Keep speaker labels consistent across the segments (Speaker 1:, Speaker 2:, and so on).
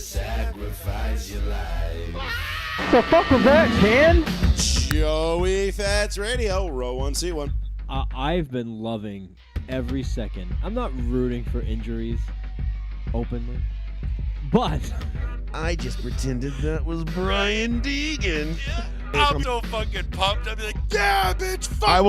Speaker 1: sacrifice your life.
Speaker 2: What the fuck was that, Ken?
Speaker 3: Joey Fats Radio, row 1C1.
Speaker 2: I've been loving every second. I'm not rooting for injuries openly, but
Speaker 3: I just pretended that was Brian Deegan.
Speaker 4: I'm so fucking pumped. I'd be like, yeah, bitch, fuck
Speaker 3: I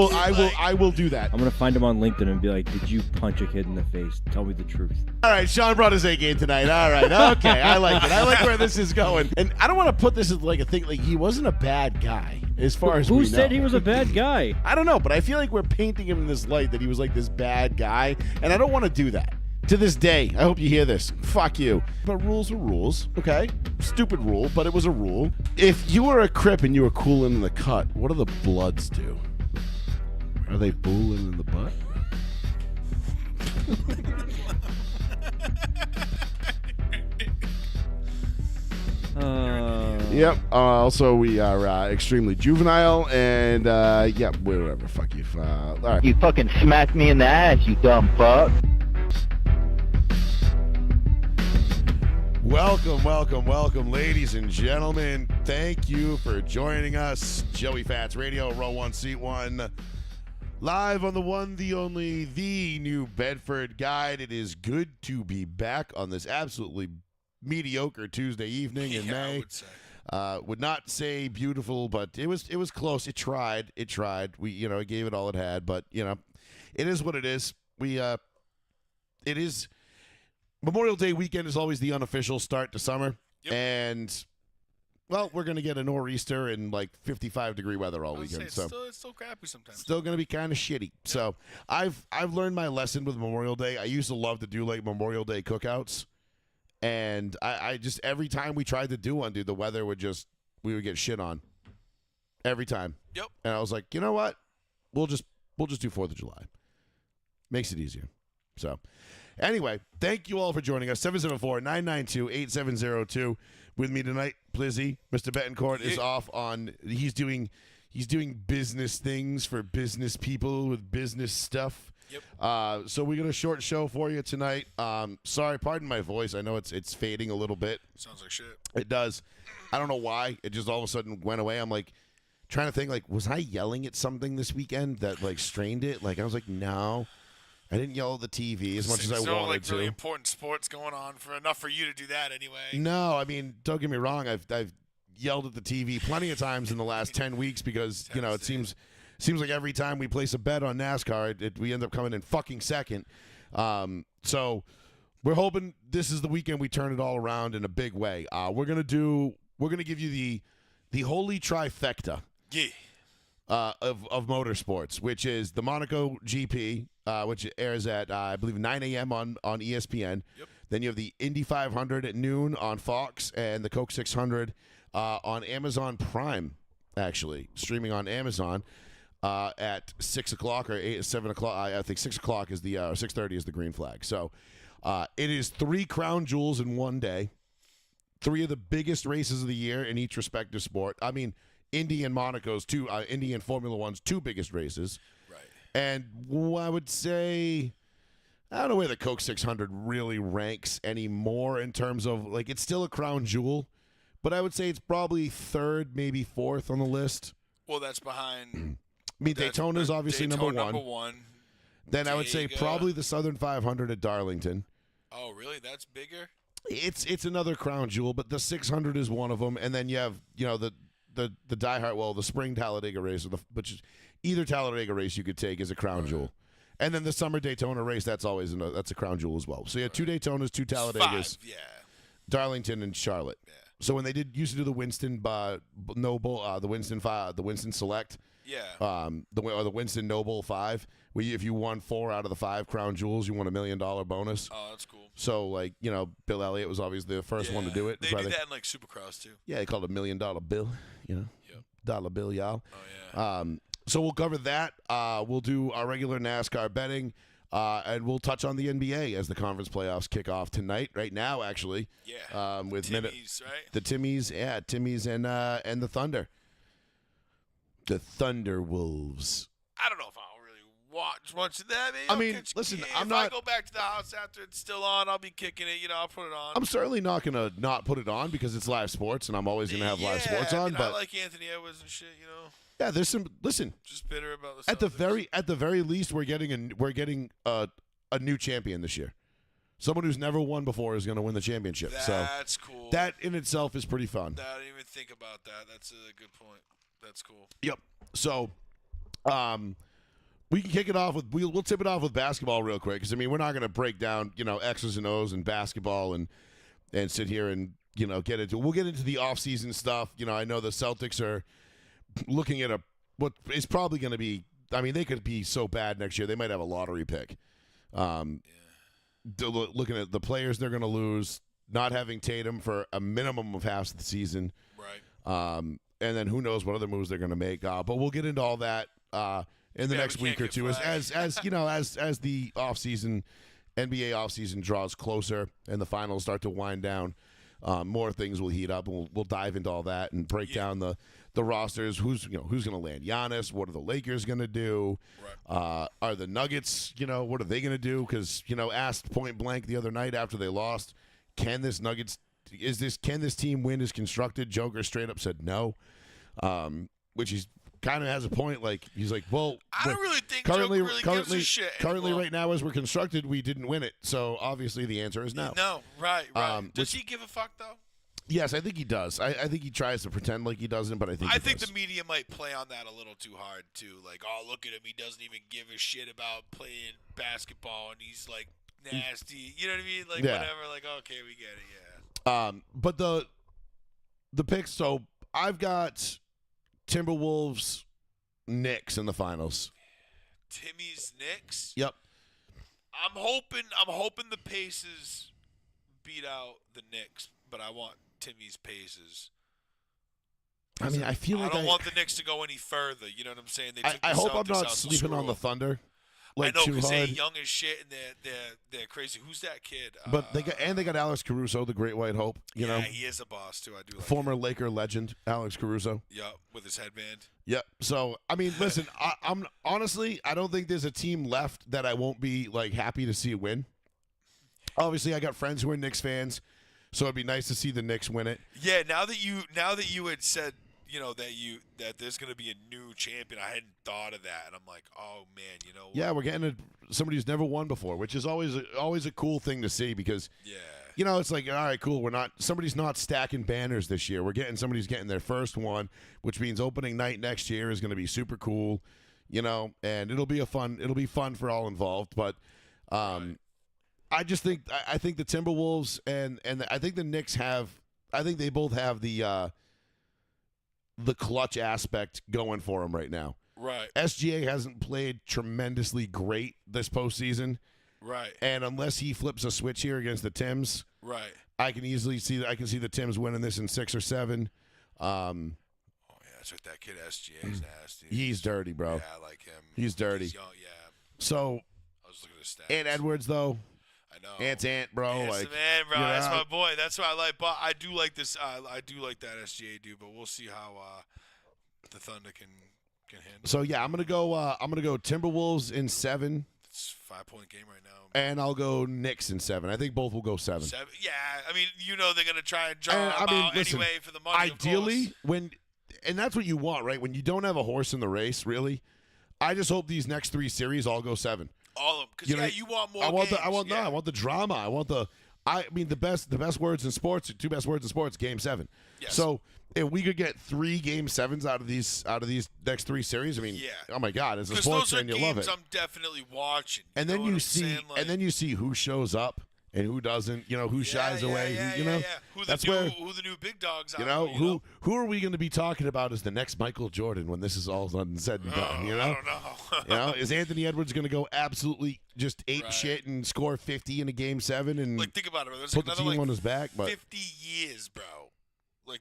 Speaker 3: will do that.
Speaker 2: I'm gonna find him on LinkedIn and be like, "Did you punch a kid in the face? Tell me the truth."
Speaker 3: All right, Sean brought his A game tonight. All right, okay, I like it. I like where this is going. And I don't want to put this as like a thing. Like he wasn't a bad guy, as far as we know.
Speaker 2: Who said he was a bad guy?
Speaker 3: I don't know, but I feel like we're painting him in this light that he was like this bad guy, and I don't want to do that. To this day, I hope you hear this. Fuck you. But rules are rules, okay? Stupid rule, but it was a rule. If you were a Crip and you were cooling in the cut, what do the Bloods do? Are they booling in the butt? Yep. Also, we are extremely juvenile, and yeah, whatever. Fuck you. All right.
Speaker 5: You fucking smacked me in the ass, you dumb fuck.
Speaker 3: Welcome, ladies and gentlemen. Thank you for joining us. Joey Fats Radio, row 1, seat 1. Live on the one, the only, the New Bedford Guide. It is good to be back on this absolutely mediocre Tuesday evening in May.
Speaker 4: I would say.
Speaker 3: Would not say beautiful, but it was close. It tried. We, it gave it all it had, but, it is what it is. It is... Memorial Day weekend is always the unofficial start to summer.
Speaker 4: Yep.
Speaker 3: And, well, we're going to get a nor'easter and, 55-degree weather all weekend.
Speaker 4: It's still crappy sometimes.
Speaker 3: Still going to be kind of shitty. Yep. So I've learned my lesson with Memorial Day. I used to love to do, Memorial Day cookouts. And I just, every time we tried to do one, dude, the weather we would get shit on. Every time.
Speaker 4: Yep.
Speaker 3: And I was like, you know what? We'll just do 4th of July. Makes it easier. So... Anyway, thank you all for joining us. 774-992-8702. With me tonight, Plizzy. Mr. Betancourt is off on. He's doing business things for business people with business stuff.
Speaker 4: Yep.
Speaker 3: So we got a short show for you tonight. Sorry, pardon my voice. I know it's fading a little bit.
Speaker 4: Sounds like shit.
Speaker 3: It does. I don't know why. It just all of a sudden went away. I'm trying to think was I yelling at something this weekend that strained it? I was like, no. I didn't yell at the TV as much as I wanted to.
Speaker 4: Really important sports going on enough for you to do that anyway.
Speaker 3: No, I mean, don't get me wrong. I've yelled at the TV plenty of times in the last 10 weeks because it seems like every time we place a bet on NASCAR, we end up coming in fucking second. So we're hoping this is the weekend we turn it all around in a big way. We're gonna give you the holy trifecta.
Speaker 4: Yeah.
Speaker 3: Of motorsports, which is the Monaco GP, which airs at, I believe, 9 a.m. on ESPN.
Speaker 4: Yep.
Speaker 3: Then you have the Indy 500 at noon on Fox and the Coke 600 on Amazon Prime, actually, streaming on Amazon at 6 o'clock or 7 o'clock. I think 6 o'clock is 6:30 is the green flag. So it is 3 crown jewels in one day, 3 of the biggest races of the year in each respective sport. I mean, Indy and Monaco's Indy and Formula One's 2 biggest races.
Speaker 4: Right.
Speaker 3: And I would say, I don't know where the Coke 600 really ranks anymore in terms of, it's still a crown jewel, but I would say it's probably 3rd, maybe 4th on the list.
Speaker 4: Well, that's behind.
Speaker 3: I mean, Daytona's obviously
Speaker 4: Daytona,
Speaker 3: number one. Then I would say probably the Southern 500 at Darlington.
Speaker 4: Oh, really? That's bigger?
Speaker 3: It's another crown jewel, but the 600 is one of them. And then you have, the diehard, the spring Talladega race, which is either Talladega race you could take as a crown jewel, and then the summer Daytona race. That's always that's a crown jewel as well. So you have 2 Daytonas, 2 Talladegas,
Speaker 4: 5, yeah.
Speaker 3: Darlington and Charlotte. Yeah. So when they used to do the Winston Noble, the Winston Select,
Speaker 4: yeah,
Speaker 3: the Winston Noble 5, where if you won 4 out of the 5 crown jewels, you won $1 million bonus.
Speaker 4: Oh, that's cool.
Speaker 3: So Bill Elliott was obviously the first one to do it.
Speaker 4: They do that in Supercross too.
Speaker 3: Yeah, they called it $1 million bill.
Speaker 4: Yep.
Speaker 3: Dollar bill, y'all.
Speaker 4: Oh yeah.
Speaker 3: So we'll cover that. We'll do our regular NASCAR betting, and we'll touch on the NBA as the conference playoffs kick off tonight. Right now, actually.
Speaker 4: Yeah.
Speaker 3: With
Speaker 4: Timmies, right?
Speaker 3: The Timmies, and the Thunder. The Thunder Wolves.
Speaker 4: I don't know if I really watching that. Maybe
Speaker 3: I
Speaker 4: I'll
Speaker 3: mean,
Speaker 4: catch a
Speaker 3: listen,
Speaker 4: game.
Speaker 3: I'm
Speaker 4: if
Speaker 3: not-
Speaker 4: I go back to the house after it's still on, I'll be kicking it. You know, I'll put it on.
Speaker 3: I'm certainly not going to not put it on because it's live sports, and I'm always going to have live sports on.
Speaker 4: I
Speaker 3: But
Speaker 4: like Anthony Edwards and shit. You know,
Speaker 3: yeah, there's some. Listen,
Speaker 4: just bitter about the
Speaker 3: at the
Speaker 4: Celtics.
Speaker 3: very least, we're getting a new champion this year. Someone who's never won before is going to win the championship.
Speaker 4: That's cool.
Speaker 3: That in itself is pretty fun.
Speaker 4: I didn't even think about that. That's a good point. That's cool.
Speaker 3: Yep. So, we can kick it off with we'll tip it off with basketball real quick because I mean we're not going to break down X's and O's and basketball and sit here and get into. We'll get into the off-season stuff. I know the Celtics are looking at what is probably going to be. I mean, they could be so bad next year they might have a lottery pick. Looking at the players they're going to lose, not having Tatum for a minimum of half the season,
Speaker 4: right?
Speaker 3: And then who knows what other moves they're going to make. But we'll get into all that in the next week or two as the offseason, NBA offseason draws closer and the finals start to wind down. More things will heat up, and we'll dive into all that and break down the rosters. Who's going to land Giannis? What are the Lakers going to do?
Speaker 4: Right.
Speaker 3: Are the Nuggets? What are they going to do? Because asked point blank the other night after they lost, can this team win as constructed? Joker straight up said no, which he's kind of has a point. Like he's like, well,
Speaker 4: I don't really think Joker really gives a shit
Speaker 3: currently
Speaker 4: anymore.
Speaker 3: right now as we're constructed, we didn't win it. So obviously the answer is no.
Speaker 4: No, right. Does he give a fuck though?
Speaker 3: Yes, I think he does. I think he tries to pretend like he doesn't, but I think he does.
Speaker 4: The media might play on that a little too hard too. Like, oh, look at him, he doesn't even give a shit about playing basketball, and he's like nasty. You know what I mean? Like whatever. Like, okay, we get it. Yeah.
Speaker 3: But the picks. So I've got Timberwolves, Knicks in the finals.
Speaker 4: Timmy's Knicks.
Speaker 3: Yep.
Speaker 4: I'm hoping the Pacers beat out the Knicks, but I want Timmy's Pacers.
Speaker 3: I mean, I feel like
Speaker 4: I don't want the Knicks to go any further. You know what I'm saying? They took
Speaker 3: I
Speaker 4: the
Speaker 3: hope I'm
Speaker 4: Celtics
Speaker 3: not
Speaker 4: out to
Speaker 3: sleeping on
Speaker 4: screw
Speaker 3: the
Speaker 4: 'em.
Speaker 3: Thunder.
Speaker 4: I know
Speaker 3: too
Speaker 4: because they're
Speaker 3: hard.
Speaker 4: young as shit and they're crazy. Who's that kid?
Speaker 3: But they got Alex Caruso, the Great White Hope. You know,
Speaker 4: he is a boss too. I do like
Speaker 3: former
Speaker 4: him.
Speaker 3: Laker legend Alex Caruso.
Speaker 4: Yep, with his headband.
Speaker 3: Yep. So I mean, listen, I'm honestly, I don't think there's a team left that I won't be like happy to see win. Obviously, I got friends who are Knicks fans, so it'd be nice to see the Knicks win it.
Speaker 4: Yeah. Now that you had said that there's going to be a new champion, I hadn't thought of that, and I'm like, oh man, you know what?
Speaker 3: Yeah, we're getting somebody who's never won before, which is always a cool thing to see because it's like, all right, cool. Somebody's not stacking banners this year. Somebody's getting their first one, which means opening night next year is going to be super cool, and it'll be fun for all involved. But I just think I think the Timberwolves and I think the Knicks they both have the clutch aspect going for them right now.
Speaker 4: Right.
Speaker 3: SGA hasn't played tremendously great this postseason.
Speaker 4: Right.
Speaker 3: And unless he flips a switch here against the Tims,
Speaker 4: right.
Speaker 3: I can see the Tims winning this in 6 or 7.
Speaker 4: Oh yeah, that's right. That kid SGA is nasty.
Speaker 3: He's dirty, bro.
Speaker 4: Yeah, I like him.
Speaker 3: He's dirty.
Speaker 4: He's young, yeah.
Speaker 3: So
Speaker 4: I was looking at his stats.
Speaker 3: Ant Edwards though.
Speaker 4: I know.
Speaker 3: Ant's Ant, bro.
Speaker 4: Ant's
Speaker 3: like
Speaker 4: the man, bro. That's my boy. That's what I like. But I do like this. I do like that SGA dude. But we'll see how the Thunder can handle.
Speaker 3: So yeah, I'm gonna go Timberwolves in 7.
Speaker 4: It's a 5-point game right now.
Speaker 3: And I'll go Knicks in 7. I think both will go 7.
Speaker 4: Yeah, I mean, they're gonna try and draw them out
Speaker 3: listen,
Speaker 4: anyway for the money.
Speaker 3: Ideally, and that's what you want, right? When you don't have a horse in the race, really, I just hope these next 3 series all go 7.
Speaker 4: All of them, because you want more.
Speaker 3: I want
Speaker 4: games.
Speaker 3: I want the drama. I want the. I mean, the best words in sports. 2 best words in sports. Game 7.
Speaker 4: Yes.
Speaker 3: So if we could get 3 Game 7s out of these next 3 series, I mean, oh my God, as a sports fan, you love it.
Speaker 4: I'm definitely watching.
Speaker 3: And then you see who shows up and who doesn't. Who shies away.
Speaker 4: Who the new big dogs are.
Speaker 3: Who are we going to be talking about as the next Michael Jordan when this is all done and said and done?
Speaker 4: I don't know.
Speaker 3: Is Anthony Edwards going to go absolutely just ape shit and score 50 in a Game 7 and
Speaker 4: think about it, bro. There's
Speaker 3: put the team on his back? But
Speaker 4: 50 years, bro.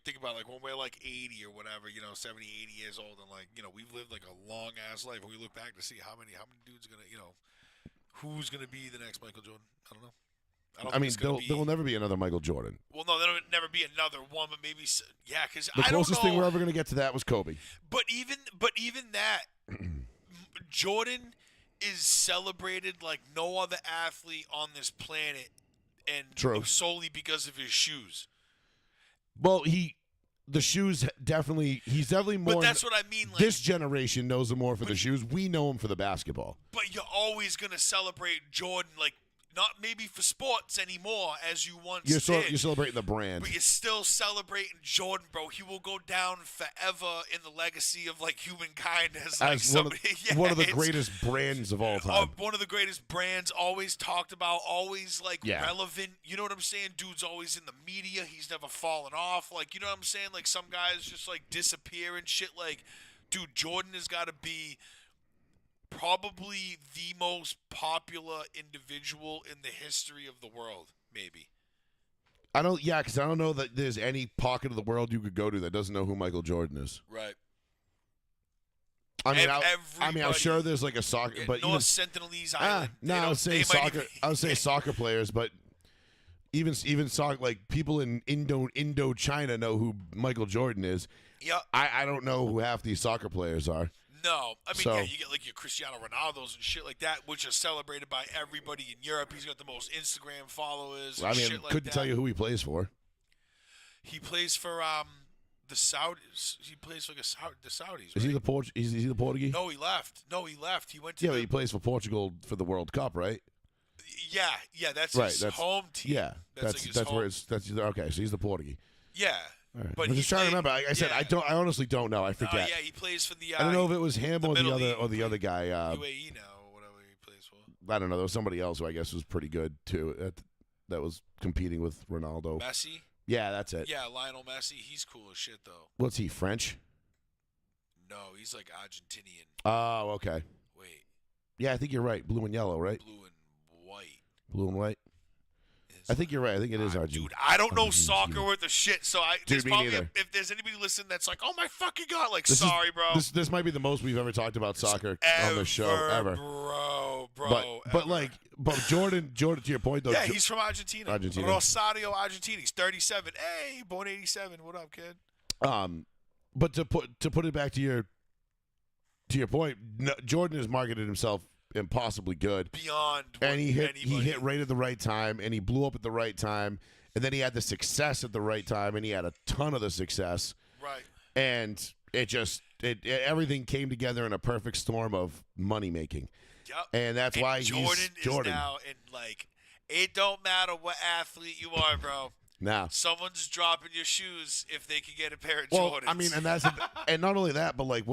Speaker 4: Think about when we're 80 or whatever, 70, 80 years old, and we've lived a long ass life, and we look back to see how many dudes are gonna, who's gonna be the next Michael Jordan? I don't know.
Speaker 3: I mean, there will never be another Michael Jordan.
Speaker 4: Well, no, there will never be another one, but maybe because
Speaker 3: the closest thing we're ever gonna get to that was Kobe.
Speaker 4: But even that, Jordan is celebrated like no other athlete on this planet, and
Speaker 3: True.
Speaker 4: solely because of his shoes.
Speaker 3: Well, the shoes definitely. He's definitely more.
Speaker 4: But that's what I mean. Like,
Speaker 3: this generation knows him more for the shoes. We know him for the basketball.
Speaker 4: but you're always gonna celebrate Jordan, like not maybe for sports anymore as you once did.
Speaker 3: You're celebrating the brand.
Speaker 4: But you're still celebrating Jordan, bro. He will go down forever in the legacy of like humankind as like somebody.
Speaker 3: One of the greatest brands of all time.
Speaker 4: One of the greatest brands, always talked about, always like
Speaker 3: Yeah.
Speaker 4: relevant. You know what I'm saying? Dude's always in the media. He's never fallen off. Like, you know what I'm saying? Like some guys just like disappear and shit. Like, dude, Jordan has got to be probably the most popular individual in the history of the world, maybe.
Speaker 3: Because I don't know that there's any pocket of the world you could go to that doesn't know who Michael Jordan is.
Speaker 4: Right.
Speaker 3: I mean, I'm sure there's like a soccer, but
Speaker 4: North Sentinelese Island.
Speaker 3: no, I would say soccer. I would say soccer players, but even soccer, like people in Indochina know who Michael Jordan is.
Speaker 4: Yeah.
Speaker 3: I don't know who half these soccer players are.
Speaker 4: No, I mean,
Speaker 3: So-
Speaker 4: yeah, you get like your Cristiano Ronaldos and shit like that, which are celebrated by everybody in Europe. He's got the most Instagram followers. And
Speaker 3: I mean,
Speaker 4: shit like
Speaker 3: couldn't
Speaker 4: that.
Speaker 3: tell you who he plays for.
Speaker 4: He plays for the Saudis. He plays for the Saudis. Right?
Speaker 3: Is he the Portuguese?
Speaker 4: No, he left. He went to.
Speaker 3: Yeah, but he plays for Portugal for the World Cup, right?
Speaker 4: Yeah, that's
Speaker 3: Right,
Speaker 4: his
Speaker 3: that's-
Speaker 4: home team.
Speaker 3: Yeah,
Speaker 4: that's like his
Speaker 3: where
Speaker 4: home.
Speaker 3: it's okay. So he's the Portuguese.
Speaker 4: Yeah,
Speaker 3: All right.
Speaker 4: but
Speaker 3: I'm just trying to
Speaker 4: played-
Speaker 3: remember. Like I said,
Speaker 4: yeah.
Speaker 3: I honestly don't know. I forget.
Speaker 4: Yeah, he plays for the.
Speaker 3: I don't know if it was him
Speaker 4: the
Speaker 3: or the
Speaker 4: Middle
Speaker 3: other
Speaker 4: East,
Speaker 3: other guy.
Speaker 4: UAE now or whatever he plays for.
Speaker 3: I don't know. There was somebody else who I guess was pretty good too. That was competing with Ronaldo.
Speaker 4: Messi.
Speaker 3: Yeah, that's it.
Speaker 4: Yeah, Lionel Messi. He's cool as shit though.
Speaker 3: What's he, French?
Speaker 4: No, he's like Argentinian.
Speaker 3: Oh, okay.
Speaker 4: Wait,
Speaker 3: Yeah, I think you're right. Blue and yellow, right?
Speaker 4: blue and white.
Speaker 3: Blue and white.
Speaker 4: Is
Speaker 3: I think you're right. I think it is Argentina.
Speaker 4: Dude, I don't know
Speaker 3: Argentina.
Speaker 4: soccer worth a shit. So
Speaker 3: Dude, me neither.
Speaker 4: if there's anybody listening that's like, oh my fucking god, like,
Speaker 3: This is-
Speaker 4: sorry, bro.
Speaker 3: This might be the most we've ever talked about soccer on the show ever.
Speaker 4: bro.
Speaker 3: But
Speaker 4: ever.
Speaker 3: Jordan, to your point though.
Speaker 4: Yeah, he's from Argentina.
Speaker 3: Argentina.
Speaker 4: Rosario, Argentina. He's 37. Hey, born 87. What up, kid?
Speaker 3: But to put it back to your point, no, Jordan has marketed himself impossibly good,
Speaker 4: Beyond
Speaker 3: and he hit
Speaker 4: anybody.
Speaker 3: right at the right time, and he blew up at the right time, and then he had the success at the right time, and he had a ton of the success,
Speaker 4: Right.
Speaker 3: and everything came together in a perfect storm of money making,
Speaker 4: Yep.
Speaker 3: and that's why
Speaker 4: Jordan
Speaker 3: he's Jordan
Speaker 4: is now in like. It don't matter what athlete you are, bro.
Speaker 3: now.
Speaker 4: Someone's dropping your shoes if they can get a pair of
Speaker 3: Well,
Speaker 4: Jordans.
Speaker 3: I mean, and not only that, but like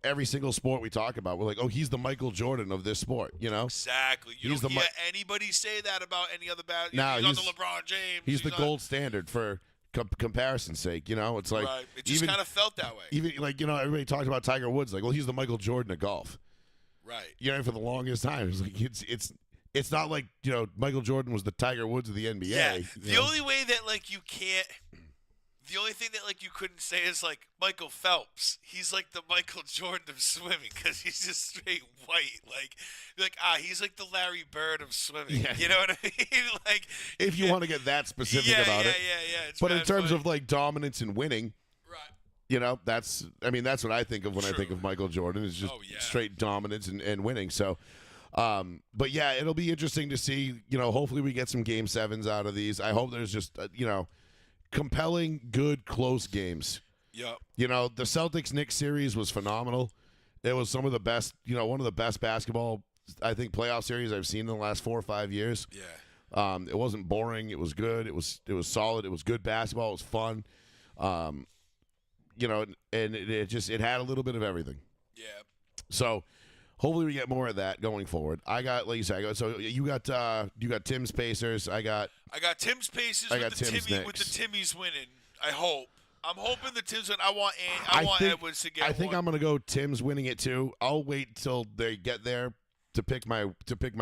Speaker 3: every single sport we talk about, we're like, oh, he's the Michael Jordan of this sport, you know?
Speaker 4: Exactly. You
Speaker 3: He's
Speaker 4: don't
Speaker 3: the
Speaker 4: hear anybody say that about any other bad.
Speaker 3: No,
Speaker 4: he's on the LeBron James.
Speaker 3: He's the
Speaker 4: on-
Speaker 3: gold standard for comparison's sake, you know? It's like
Speaker 4: right. It just kind of felt that way.
Speaker 3: even like, you know, everybody talked about Tiger Woods, like, well, he's the Michael Jordan of golf.
Speaker 4: Right.
Speaker 3: You know, for the longest time, it's like it's not like, you know, Michael Jordan was the Tiger Woods of the NBA.
Speaker 4: Yeah.
Speaker 3: you
Speaker 4: The
Speaker 3: know?
Speaker 4: only way that like you can't. The only thing that like you couldn't say is like Michael Phelps. He's like the Michael Jordan of swimming because he's just straight white. Like he's like the Larry Bird of swimming.
Speaker 3: Yeah.
Speaker 4: You know what I mean? Like
Speaker 3: if you want to get that specific
Speaker 4: yeah,
Speaker 3: about
Speaker 4: yeah,
Speaker 3: it.
Speaker 4: Yeah. It's
Speaker 3: But in
Speaker 4: mad
Speaker 3: terms
Speaker 4: funny.
Speaker 3: of like dominance and winning,
Speaker 4: right.
Speaker 3: you know, that's what I think of when I
Speaker 4: True.
Speaker 3: think of Michael Jordan is just
Speaker 4: Oh, yeah.
Speaker 3: straight dominance and winning. So, but yeah, it'll be interesting to see, you know, hopefully we get some game sevens out of these. I hope there's just, you know, compelling, good, close games.
Speaker 4: Yep.
Speaker 3: You know, the Celtics-Knicks series was phenomenal. It was some of the best, you know, one of the best basketball, I think, playoff series I've seen in the last 4 or 5 years.
Speaker 4: Yeah.
Speaker 3: It wasn't boring. It was good. It was solid. It was good basketball. It was fun. You know, and it had a little bit of everything.
Speaker 4: Yeah.
Speaker 3: So hopefully we get more of that going forward. I got, like you said, so you got Tim's Pacers. I got
Speaker 4: Tim's Pacers
Speaker 3: I got
Speaker 4: with the
Speaker 3: Tim's
Speaker 4: Timmy with the
Speaker 3: Knicks.
Speaker 4: Timmys winning. I hope. I'm hoping the Tims win. I want
Speaker 3: think-
Speaker 4: Edwards to get
Speaker 3: I think
Speaker 4: one.
Speaker 3: I'm gonna go Tim's winning it too. I'll wait till they get there to pick my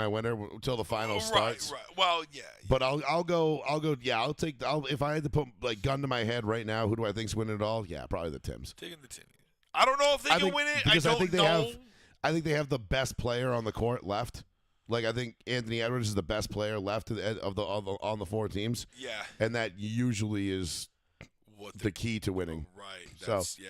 Speaker 3: winner until the final starts.
Speaker 4: Right. Well, yeah.
Speaker 3: But I'll go. Yeah, if I had to put like gun to my head right now, who do I think's winning it all? Yeah, probably the Tims.
Speaker 4: Taking the Timmy. I don't know if they
Speaker 3: I
Speaker 4: can
Speaker 3: think-
Speaker 4: win it.
Speaker 3: because I
Speaker 4: don't
Speaker 3: think they
Speaker 4: know.
Speaker 3: have- I think they have the best player on the court left. Like I think Anthony Edwards is the best player left on the 4 teams,
Speaker 4: Yeah.
Speaker 3: and that usually is
Speaker 4: What
Speaker 3: the key to winning.
Speaker 4: Right.
Speaker 3: So-
Speaker 4: That's, yeah.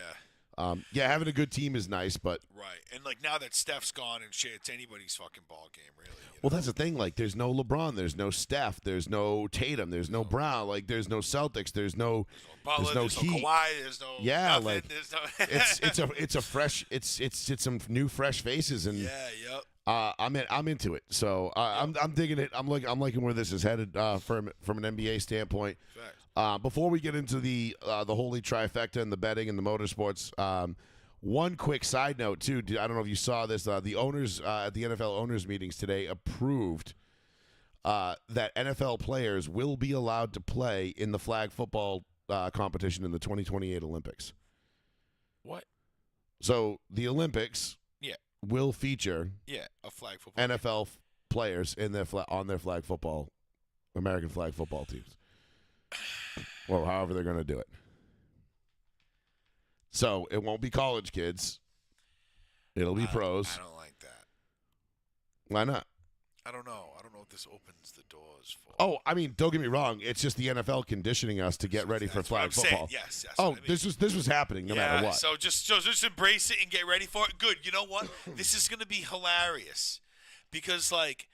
Speaker 3: Yeah, having a good team is nice, but
Speaker 4: Right. And like now that Steph's gone and shit, it's anybody's fucking ball game, really.
Speaker 3: well, that's the thing. Like, there's no LeBron, there's no Steph, there's no Tatum, there's no Brown, like there's no Celtics, there's no
Speaker 4: Butler,
Speaker 3: there's no Heat.
Speaker 4: Kawhi, there's no
Speaker 3: Yeah,
Speaker 4: nothing,
Speaker 3: like,
Speaker 4: there's no
Speaker 3: it's a fresh it's some new fresh faces, and
Speaker 4: yep.
Speaker 3: I'm into it. So I'm digging it. I'm liking where this is headed from an NBA standpoint.
Speaker 4: Facts.
Speaker 3: Before we get into the holy trifecta and the betting and the motorsports, one quick side note too. I don't know if you saw this. The owners at the NFL owners meetings today approved that NFL players will be allowed to play in the flag football competition in the 2028 Olympics.
Speaker 4: What?
Speaker 3: So the Olympics will feature
Speaker 4: a flag football
Speaker 3: NFL players in their on their flag football, American flag football teams, or however they're going to do it. So it won't be college kids; it'll be pros.
Speaker 4: I don't like that.
Speaker 3: Why not?
Speaker 4: I don't know. I don't know what this opens the doors for.
Speaker 3: Oh, I mean, don't get me wrong. It's just the NFL conditioning us to get ready for
Speaker 4: That's what
Speaker 3: flag
Speaker 4: I'm
Speaker 3: football.
Speaker 4: saying. Yes.
Speaker 3: Oh,
Speaker 4: what I mean.
Speaker 3: this was happening no matter what.
Speaker 4: So just embrace it and get ready for it. Good. You know what? This is gonna be hilarious because like,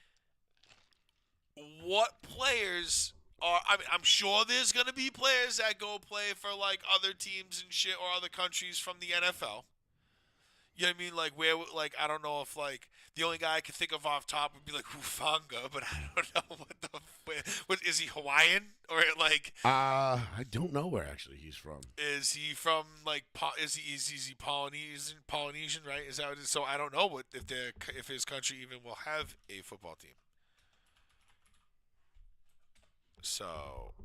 Speaker 4: what players are? I mean, I'm sure there's gonna be players that go play for like other teams and shit or other countries from the NFL. You know what I mean? Like where, like I don't know if like the only guy I could think of off top would be like Hufanga, but I don't know what is he Hawaiian or like?
Speaker 3: I don't know where actually he's from.
Speaker 4: Is he from like is he Polynesian, right? Is that what it is? So I don't know what if his country even will have a football team. So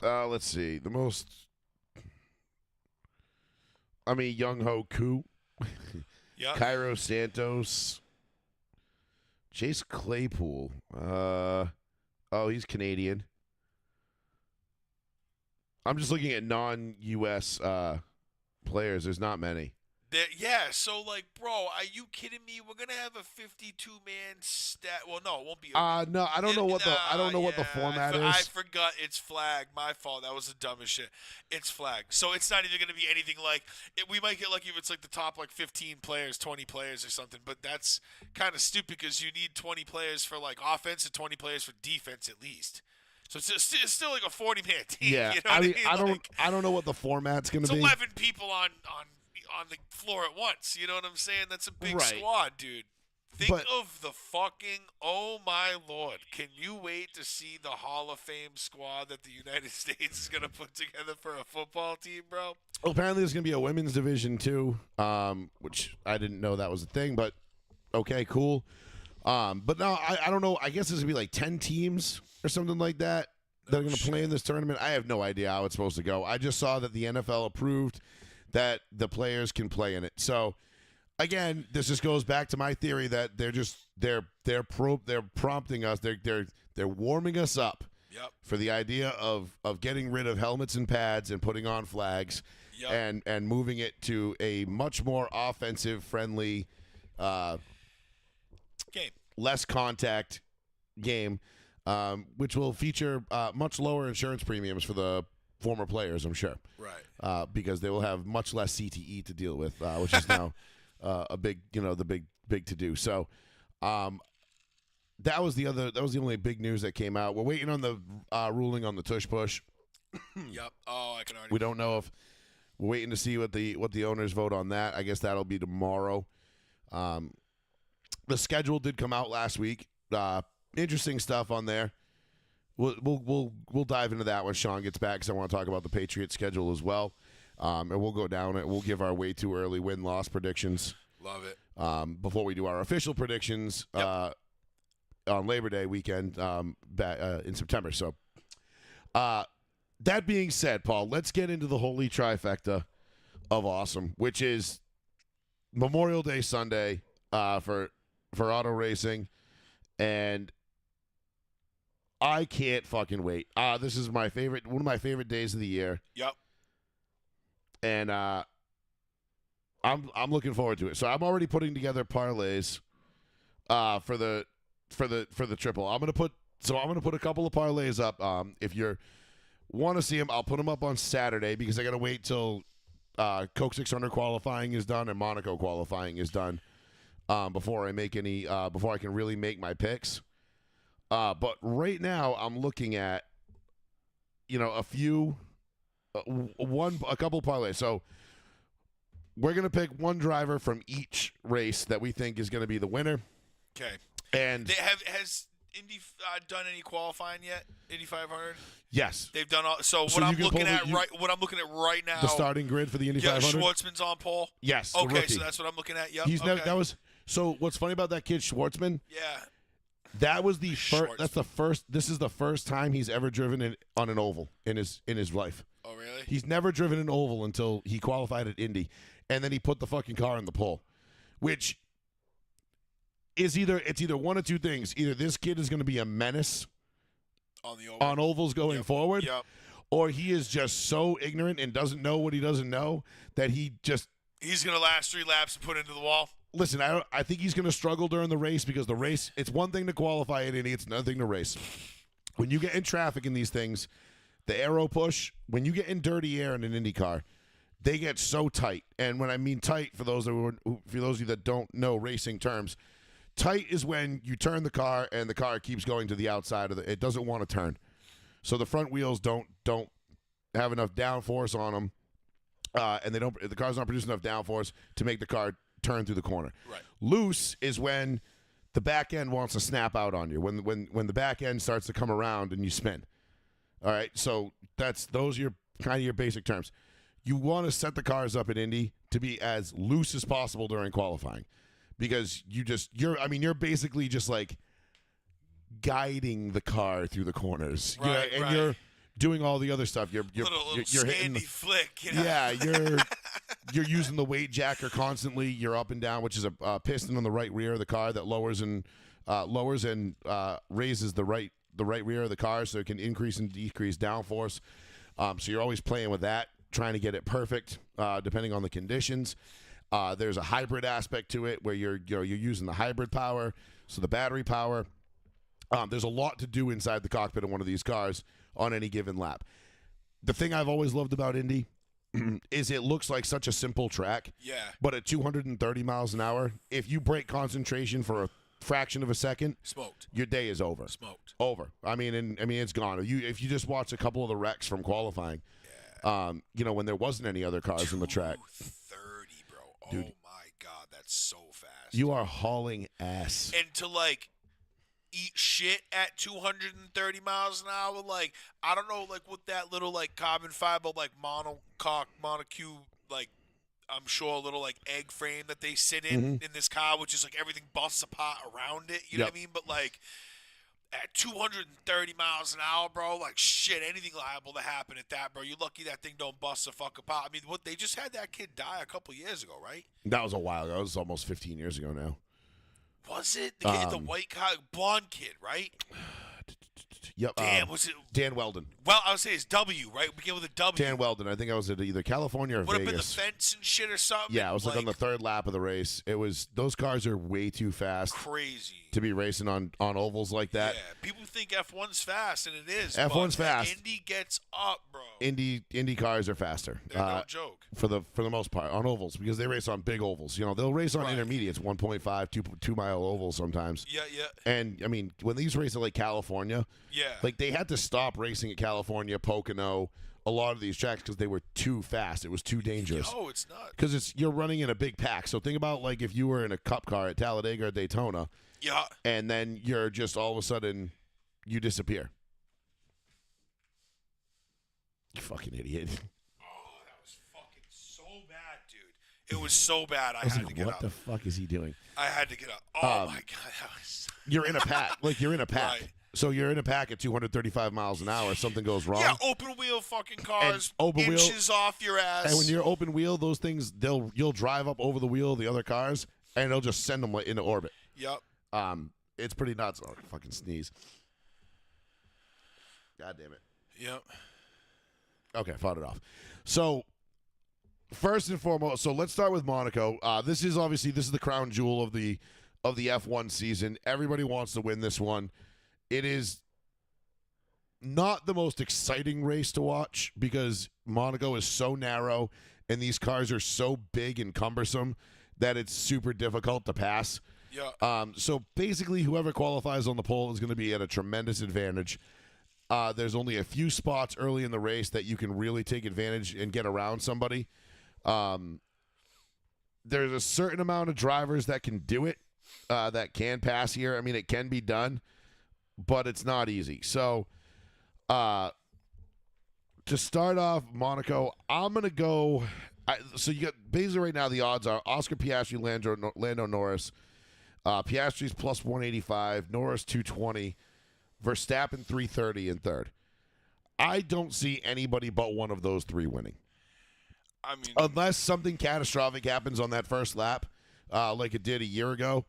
Speaker 3: Let's see. The most. I mean, Young Ho Koo.
Speaker 4: yeah,
Speaker 3: Cairo Santos, Chase Claypool. He's Canadian. I'm just looking at non-U.S. Players. There's not many.
Speaker 4: So like, bro, are you kidding me? We're gonna have a 52-man stat. Well, no, it won't be.
Speaker 3: No, I don't know what the format is.
Speaker 4: I forgot it's flag. My fault. That was the dumbest shit. It's flag. So it's not even gonna be anything like. We might get lucky if it's like the top like 15 players, 20 players or something. But that's kind of stupid because you need 20 players for like offense and 20 players for defense at least. So it's still like a 40-man team.
Speaker 3: Yeah,
Speaker 4: you know what I mean?
Speaker 3: I don't know what the format's gonna
Speaker 4: it's
Speaker 3: be.
Speaker 4: 11 people on the floor at once. You know what I'm saying? That's a big squad, dude. Think of the fucking, oh my Lord. Can you wait to see the Hall of Fame squad that the United States is going to put together for a football team, bro?
Speaker 3: Well, apparently there's going to be a women's division too, which I didn't know that was a thing, but okay, cool. But no, I don't know. I guess there's going to be like 10 teams or something like that that are going to play in this tournament. I have no idea how it's supposed to go. I just saw that the NFL approved that the players can play in it. So again, this just goes back to my theory that they're prompting us, they're warming us up for the idea of getting rid of helmets and pads and putting on flags and moving it to a much more offensive friendly
Speaker 4: game,
Speaker 3: less contact game, which will feature much lower insurance premiums for the former players, I'm sure.
Speaker 4: Right.
Speaker 3: Because they will have much less CTE to deal with, which is now a big, the big to do. So, that was the only big news that came out. We're waiting on the ruling on the tush push.
Speaker 4: Yep. Oh, I can already.
Speaker 3: We don't know if we're waiting to see what the owners vote on that. I guess that'll be tomorrow. The schedule did come out last week. Interesting stuff on there. We'll dive into that when Sean gets back because I want to talk about the Patriots schedule as well, and we'll go down it. We'll give our way too early win-loss predictions.
Speaker 4: Love it.
Speaker 3: Before we do our official predictions on Labor Day weekend in September. So, that being said, Paul, let's get into the holy trifecta of awesome, which is Memorial Day Sunday for auto racing, and I can't fucking wait. This is one of my favorite days of the year.
Speaker 4: Yep.
Speaker 3: And I'm looking forward to it. So I'm already putting together parlays for the triple. I'm gonna put a couple of parlays up. If you want to see them, I'll put them up on Saturday because I gotta wait till Coke 600 qualifying is done and Monaco qualifying is done before I make any before I can really make my picks. But right now I'm looking at a few a couple parlays. So we're gonna pick one driver from each race that we think is gonna be the winner.
Speaker 4: Okay.
Speaker 3: And
Speaker 4: has Indy done any qualifying yet? Indy 500.
Speaker 3: yes,
Speaker 4: They've done all. So
Speaker 3: So
Speaker 4: what
Speaker 3: you
Speaker 4: I'm
Speaker 3: can
Speaker 4: looking
Speaker 3: pull
Speaker 4: at
Speaker 3: the-
Speaker 4: what I'm looking at right now.
Speaker 3: the starting grid for the Indy
Speaker 4: Yeah,
Speaker 3: 500.
Speaker 4: Schwartzman's on pole.
Speaker 3: Yes, the
Speaker 4: Okay,
Speaker 3: rookie.
Speaker 4: so that's what I'm looking at. Yep.
Speaker 3: He's
Speaker 4: okay.
Speaker 3: never. That was so. What's funny about that kid Schwartzman?
Speaker 4: Yeah.
Speaker 3: That was the first.
Speaker 4: Schwartzman.
Speaker 3: That's the first. This is the first time he's ever driven on an oval in his life.
Speaker 4: Oh really?
Speaker 3: He's never driven an oval until he qualified at Indy, and then he put the fucking car in the pole, which is it's either one of two things. Either this kid is going to be a menace
Speaker 4: On the oval.
Speaker 3: on ovals going
Speaker 4: Yep.
Speaker 3: forward,
Speaker 4: Yep.
Speaker 3: or he is just so ignorant and doesn't know what he doesn't know that he just
Speaker 4: He's gonna last 3 laps and put into the wall.
Speaker 3: listen. I think he's going to struggle during the race because the race. It's one thing to qualify at Indy. It's another thing to race. When you get in traffic in these things, the aero push. When you get in dirty air in an Indy car, they get so tight. And when I mean tight, for those of you that don't know racing terms, tight is when you turn the car and the car keeps going to the outside of it doesn't want to turn. So the front wheels don't have enough downforce on them, and the car's not producing enough downforce to make the car turn through the corner.
Speaker 4: Right.
Speaker 3: Loose is when the back end wants to snap out on you. When the back end starts to come around and you spin. All right, so those are your kind of your basic terms. You want to set the cars up at Indy to be as loose as possible during qualifying, because you're basically just like guiding the car through the corners,
Speaker 4: Right,
Speaker 3: and
Speaker 4: right.
Speaker 3: you're doing all the other stuff. You're
Speaker 4: Little
Speaker 3: hitting
Speaker 4: Scandi
Speaker 3: the,
Speaker 4: flick. You know?
Speaker 3: yeah, you're using the weight jacker constantly. You're up and down, which is a piston on the right rear of the car that lowers and raises the right rear of the car, so it can increase and decrease downforce. So you're always playing with that, trying to get it perfect, depending on the conditions. There's a hybrid aspect to it where you're using the hybrid power, so the battery power. There's a lot to do inside the cockpit of one of these cars on any given lap. The thing I've always loved about Indy is it looks like such a simple track.
Speaker 4: Yeah.
Speaker 3: But at 230 miles an hour, if you break concentration for a fraction of a second,
Speaker 4: Smoked.
Speaker 3: your day is over.
Speaker 4: Smoked.
Speaker 3: Over. I mean, it's gone. If you just watch a couple of the wrecks from qualifying, when there wasn't any other cars in the track,
Speaker 4: 230, bro.
Speaker 3: Dude.
Speaker 4: Oh my God, that's so fast.
Speaker 3: you are hauling ass.
Speaker 4: And to eat shit at 230 miles an hour, I don't know, what that little carbon fiber monocube, I'm sure a little egg frame that they sit in this car, which is everything busts apart around it. You know what I mean? But at 230 miles an hour, bro, shit, anything liable to happen at that, bro. You're lucky that thing don't bust the fuck apart. I mean, they just had that kid die a couple years ago, right?
Speaker 3: That was a while ago. That was almost 15 years ago now.
Speaker 4: Was it the kid, the white car, blonde kid, right?
Speaker 3: Yep.
Speaker 4: Damn, was it?
Speaker 3: Dan Weldon.
Speaker 4: Well, I would say it's W, right? Begin with a W.
Speaker 3: Dan Weldon. I think I was at either California or
Speaker 4: Would have been the
Speaker 3: Vegas.
Speaker 4: fence and shit or something.
Speaker 3: Yeah, it was on the third lap of the race. It was those cars are way too fast
Speaker 4: crazy
Speaker 3: to be racing on ovals like that.
Speaker 4: Yeah, people think F1's fast, and it is.
Speaker 3: F1's
Speaker 4: but
Speaker 3: fast.
Speaker 4: Indy gets up, bro.
Speaker 3: Indy cars are faster.
Speaker 4: They're no joke.
Speaker 3: For the most part on ovals, because they race on big ovals. They'll race on
Speaker 4: Right.
Speaker 3: intermediates, 1.5, 2 mile ovals sometimes.
Speaker 4: Yeah, yeah,
Speaker 3: And I mean, when these race at California,
Speaker 4: yeah.
Speaker 3: they had to stop racing at California, Pocono, a lot of these tracks because they were too fast. It was too dangerous.
Speaker 4: No, it's not.
Speaker 3: Because you're running in a big pack. So think about if you were in a cup car at Talladega or Daytona,
Speaker 4: Yeah.
Speaker 3: and then you're just all of a sudden you disappear. You fucking idiot.
Speaker 4: Oh, that was fucking so bad, dude. It was so bad. I
Speaker 3: I was
Speaker 4: had
Speaker 3: like,
Speaker 4: to get
Speaker 3: what
Speaker 4: up.
Speaker 3: the fuck is he doing?
Speaker 4: I had to get up. Oh my god, that was.
Speaker 3: You're in a pack. You're in a pack.
Speaker 4: Right.
Speaker 3: So you're in a pack at 235 miles an hour. Something goes wrong.
Speaker 4: Yeah, open wheel fucking cars,
Speaker 3: open wheel-
Speaker 4: inches off your ass.
Speaker 3: And when you're open wheel, those things you'll drive up over the wheel of the other cars, and they'll just send them into orbit.
Speaker 4: Yep.
Speaker 3: It's pretty nuts. Oh, fucking sneeze. God damn it.
Speaker 4: Yep.
Speaker 3: Okay, fought it off. So first and foremost, so let's start with Monaco. This is the crown jewel of the F1 season. Everybody wants to win this one. It is not the most exciting race to watch because Monaco is so narrow and these cars are so big and cumbersome that it's super difficult to pass.
Speaker 4: Yeah.
Speaker 3: So basically, whoever qualifies on the pole is going to be at a tremendous advantage. There's only a few spots early in the race that you can really take advantage and get around somebody. There's a certain amount of drivers that can do it, that can pass here. I mean, it can be done, but it's not easy. So, to start off Monaco, I'm going to go. So you got basically right now the odds are Oscar Piastri, Lando Norris. Piastri's plus 185, Norris 220, Verstappen 330 in third. I don't see anybody but one of those three winning.
Speaker 4: I mean,
Speaker 3: Unless something catastrophic happens on that first lap, like it did a year ago,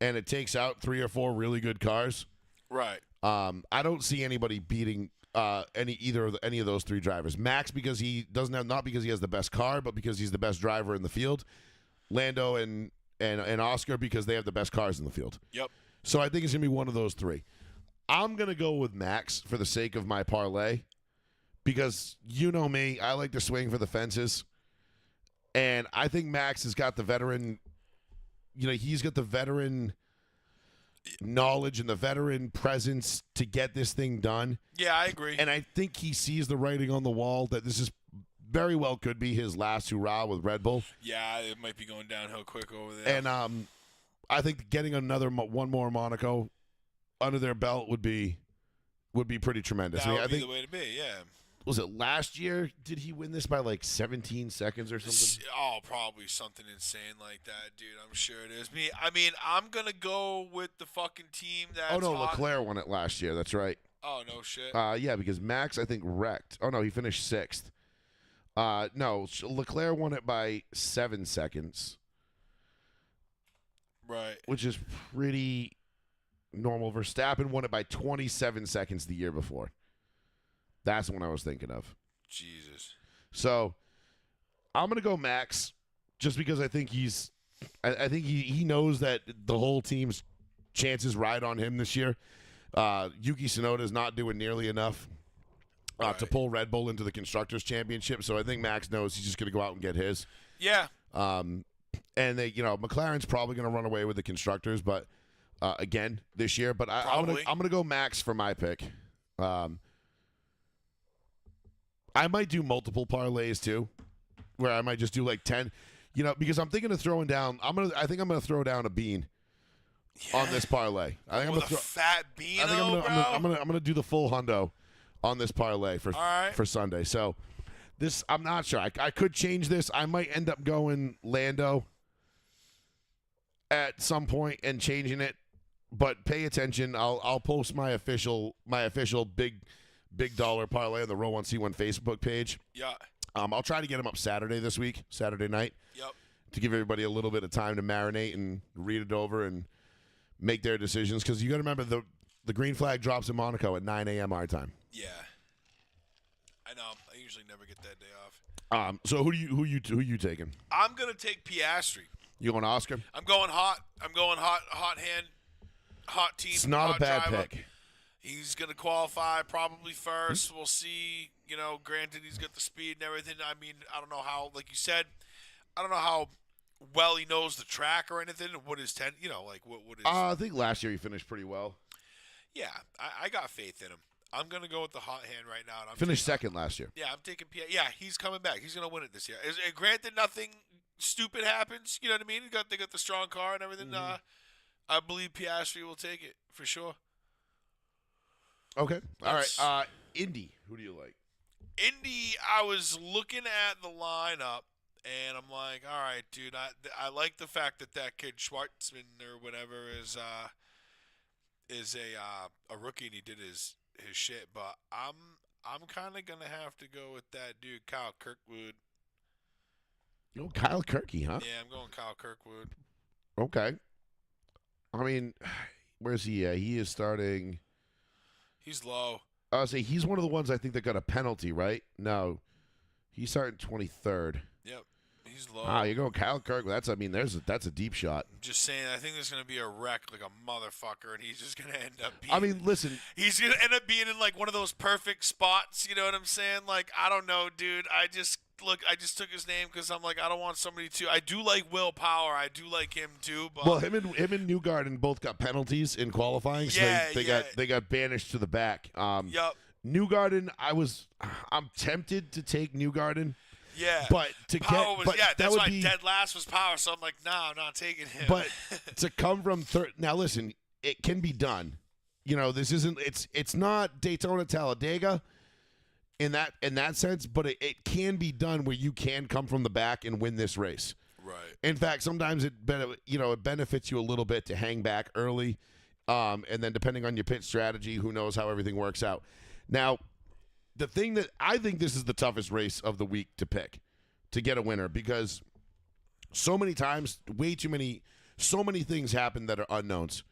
Speaker 3: and it takes out 3 or 4 really good cars.
Speaker 4: right.
Speaker 3: I don't see anybody beating any of those three drivers. Max, because he doesn't have, not because he has the best car, but because he's the best driver in the field. Lando and Oscar, because they have the best cars in the field.
Speaker 4: Yep.
Speaker 3: So I think it's gonna be one of those three. I'm gonna go with Max for the sake of my parlay, because you know me, I like to swing for the fences, and I think Max has got the veteran. You know, he's got the veteran knowledge and the veteran presence to get this thing done.
Speaker 4: Yeah, I agree.
Speaker 3: And I think he sees the writing on the wall that this is very well could be his last hurrah with Red Bull.
Speaker 4: Yeah, it might be going downhill quick over there.
Speaker 3: And I think getting one more Monaco under their belt would be pretty tremendous.
Speaker 4: that
Speaker 3: I mean,
Speaker 4: would
Speaker 3: I
Speaker 4: be
Speaker 3: think,
Speaker 4: the way to be. Yeah.
Speaker 3: was it last year? Did he win this by like 17 seconds or something?
Speaker 4: Oh, probably something insane like that, dude. I'm sure it is. I mean, I'm gonna go with the fucking team that's
Speaker 3: Oh no,
Speaker 4: hot.
Speaker 3: Leclerc won it last year. That's right.
Speaker 4: Oh no shit.
Speaker 3: Yeah, because Max I think wrecked. Oh no, he finished 6th. No, Leclerc won it by 7 seconds,
Speaker 4: Right.
Speaker 3: which is pretty normal. Verstappen won it by 27 seconds the year before. That's the one I was thinking of.
Speaker 4: Jesus.
Speaker 3: So I'm gonna go Max, just because I think I think he knows that the whole team's chances ride on him this year. Yuki Tsunoda is not doing nearly enough to
Speaker 4: Right.
Speaker 3: pull Red Bull into the Constructors' Championship. So I think Max knows he's just gonna go out and get his.
Speaker 4: Yeah.
Speaker 3: And McLaren's probably gonna run away with the Constructors, but again this year. But I'm
Speaker 4: Probably.
Speaker 3: gonna go Max for my pick. I might do multiple parlays too, where I might just do like 10, because I'm thinking of throwing down. I think I'm gonna throw down a bean on this parlay. I think
Speaker 4: With a fat beano,
Speaker 3: I think
Speaker 4: bro.
Speaker 3: I'm gonna do the full hundo on this parlay for
Speaker 4: All right.
Speaker 3: for Sunday. So this, I'm not sure. I could change this. I might end up going Lando at some point and changing it. But pay attention. I'll post my official big dollar parlay on the Row 1C1 Facebook page.
Speaker 4: Yeah.
Speaker 3: I'll try to get them up Saturday night,
Speaker 4: Yep.
Speaker 3: to give everybody a little bit of time to marinate and read it over and make their decisions. Because you got to remember the green flag drops in Monaco at 9 a.m. our time.
Speaker 4: Yeah. I know. I usually never get that day off.
Speaker 3: So who you taking?
Speaker 4: I'm gonna take Piastri.
Speaker 3: You going Oscar?
Speaker 4: I'm going hot. Hot hand, hot team.
Speaker 3: It's not
Speaker 4: hot
Speaker 3: a bad
Speaker 4: driver.
Speaker 3: pick.
Speaker 4: He's going to qualify probably first. We'll see. Granted, he's got the speed and everything. I mean, I don't know how, like you said, I don't know how well he knows the track or anything. What is 10? What is.
Speaker 3: I think last year he finished pretty well.
Speaker 4: Yeah, I got faith in him. I'm going to go with the hot hand right now. And I'm
Speaker 3: Finished second last year.
Speaker 4: Yeah, I'm taking Yeah, he's coming back. He's going to win it this year. Granted, nothing stupid happens. You know what I mean? They got the strong car and everything.
Speaker 3: Mm-hmm.
Speaker 4: I believe Piastri will take it for sure.
Speaker 3: Okay. All
Speaker 4: That's-
Speaker 3: right. Indy. Who do you like?
Speaker 4: Indy, I was looking at the lineup, and I'm like, all right, dude, I like the fact that kid Schwartzman or whatever is a rookie and he did his shit, but I'm kind of gonna have to go with that dude Kyle Kirkwood.
Speaker 3: Kyle Kirky, huh?
Speaker 4: Yeah, I'm going Kyle Kirkwood.
Speaker 3: Okay. I mean, where's he at? He is starting.
Speaker 4: He's low.
Speaker 3: I'll say he's one of the ones I think that got a penalty, right? No. He's starting 23rd.
Speaker 4: Yep. He's low.
Speaker 3: Ah, you go Kyle Kirk. That's a deep shot.
Speaker 4: I'm just saying, I think there's going to be a wreck like a motherfucker, and he's just going to end up being.
Speaker 3: I mean, listen.
Speaker 4: He's going to end up being in like one of those perfect spots. You know what I'm saying? Like, I don't know, dude. I just took his name because I'm like, I don't want somebody to. I do like Will Power. I do like him too. But
Speaker 3: Well, him and Newgarden both got penalties in qualifying, so they got banished to the back.
Speaker 4: Yep.
Speaker 3: Newgarden, I'm tempted to take Newgarden.
Speaker 4: Yeah,
Speaker 3: but to
Speaker 4: Power
Speaker 3: get,
Speaker 4: was,
Speaker 3: but
Speaker 4: yeah,
Speaker 3: that
Speaker 4: that's
Speaker 3: would
Speaker 4: why
Speaker 3: be,
Speaker 4: dead last was Power. So I'm like, nah, I'm not taking him.
Speaker 3: But to come from third, now listen, it can be done. You know, this isn't. It's not Daytona Talladega in that sense, but it can be done where you can come from the back and win this race.
Speaker 4: Right.
Speaker 3: In fact, sometimes it benefits you a little bit to hang back early, and then depending on your pit strategy, who knows how everything works out. Now, the thing that I think this is the toughest race of the week to pick to get a winner because so many times, so many things happen that are unknowns.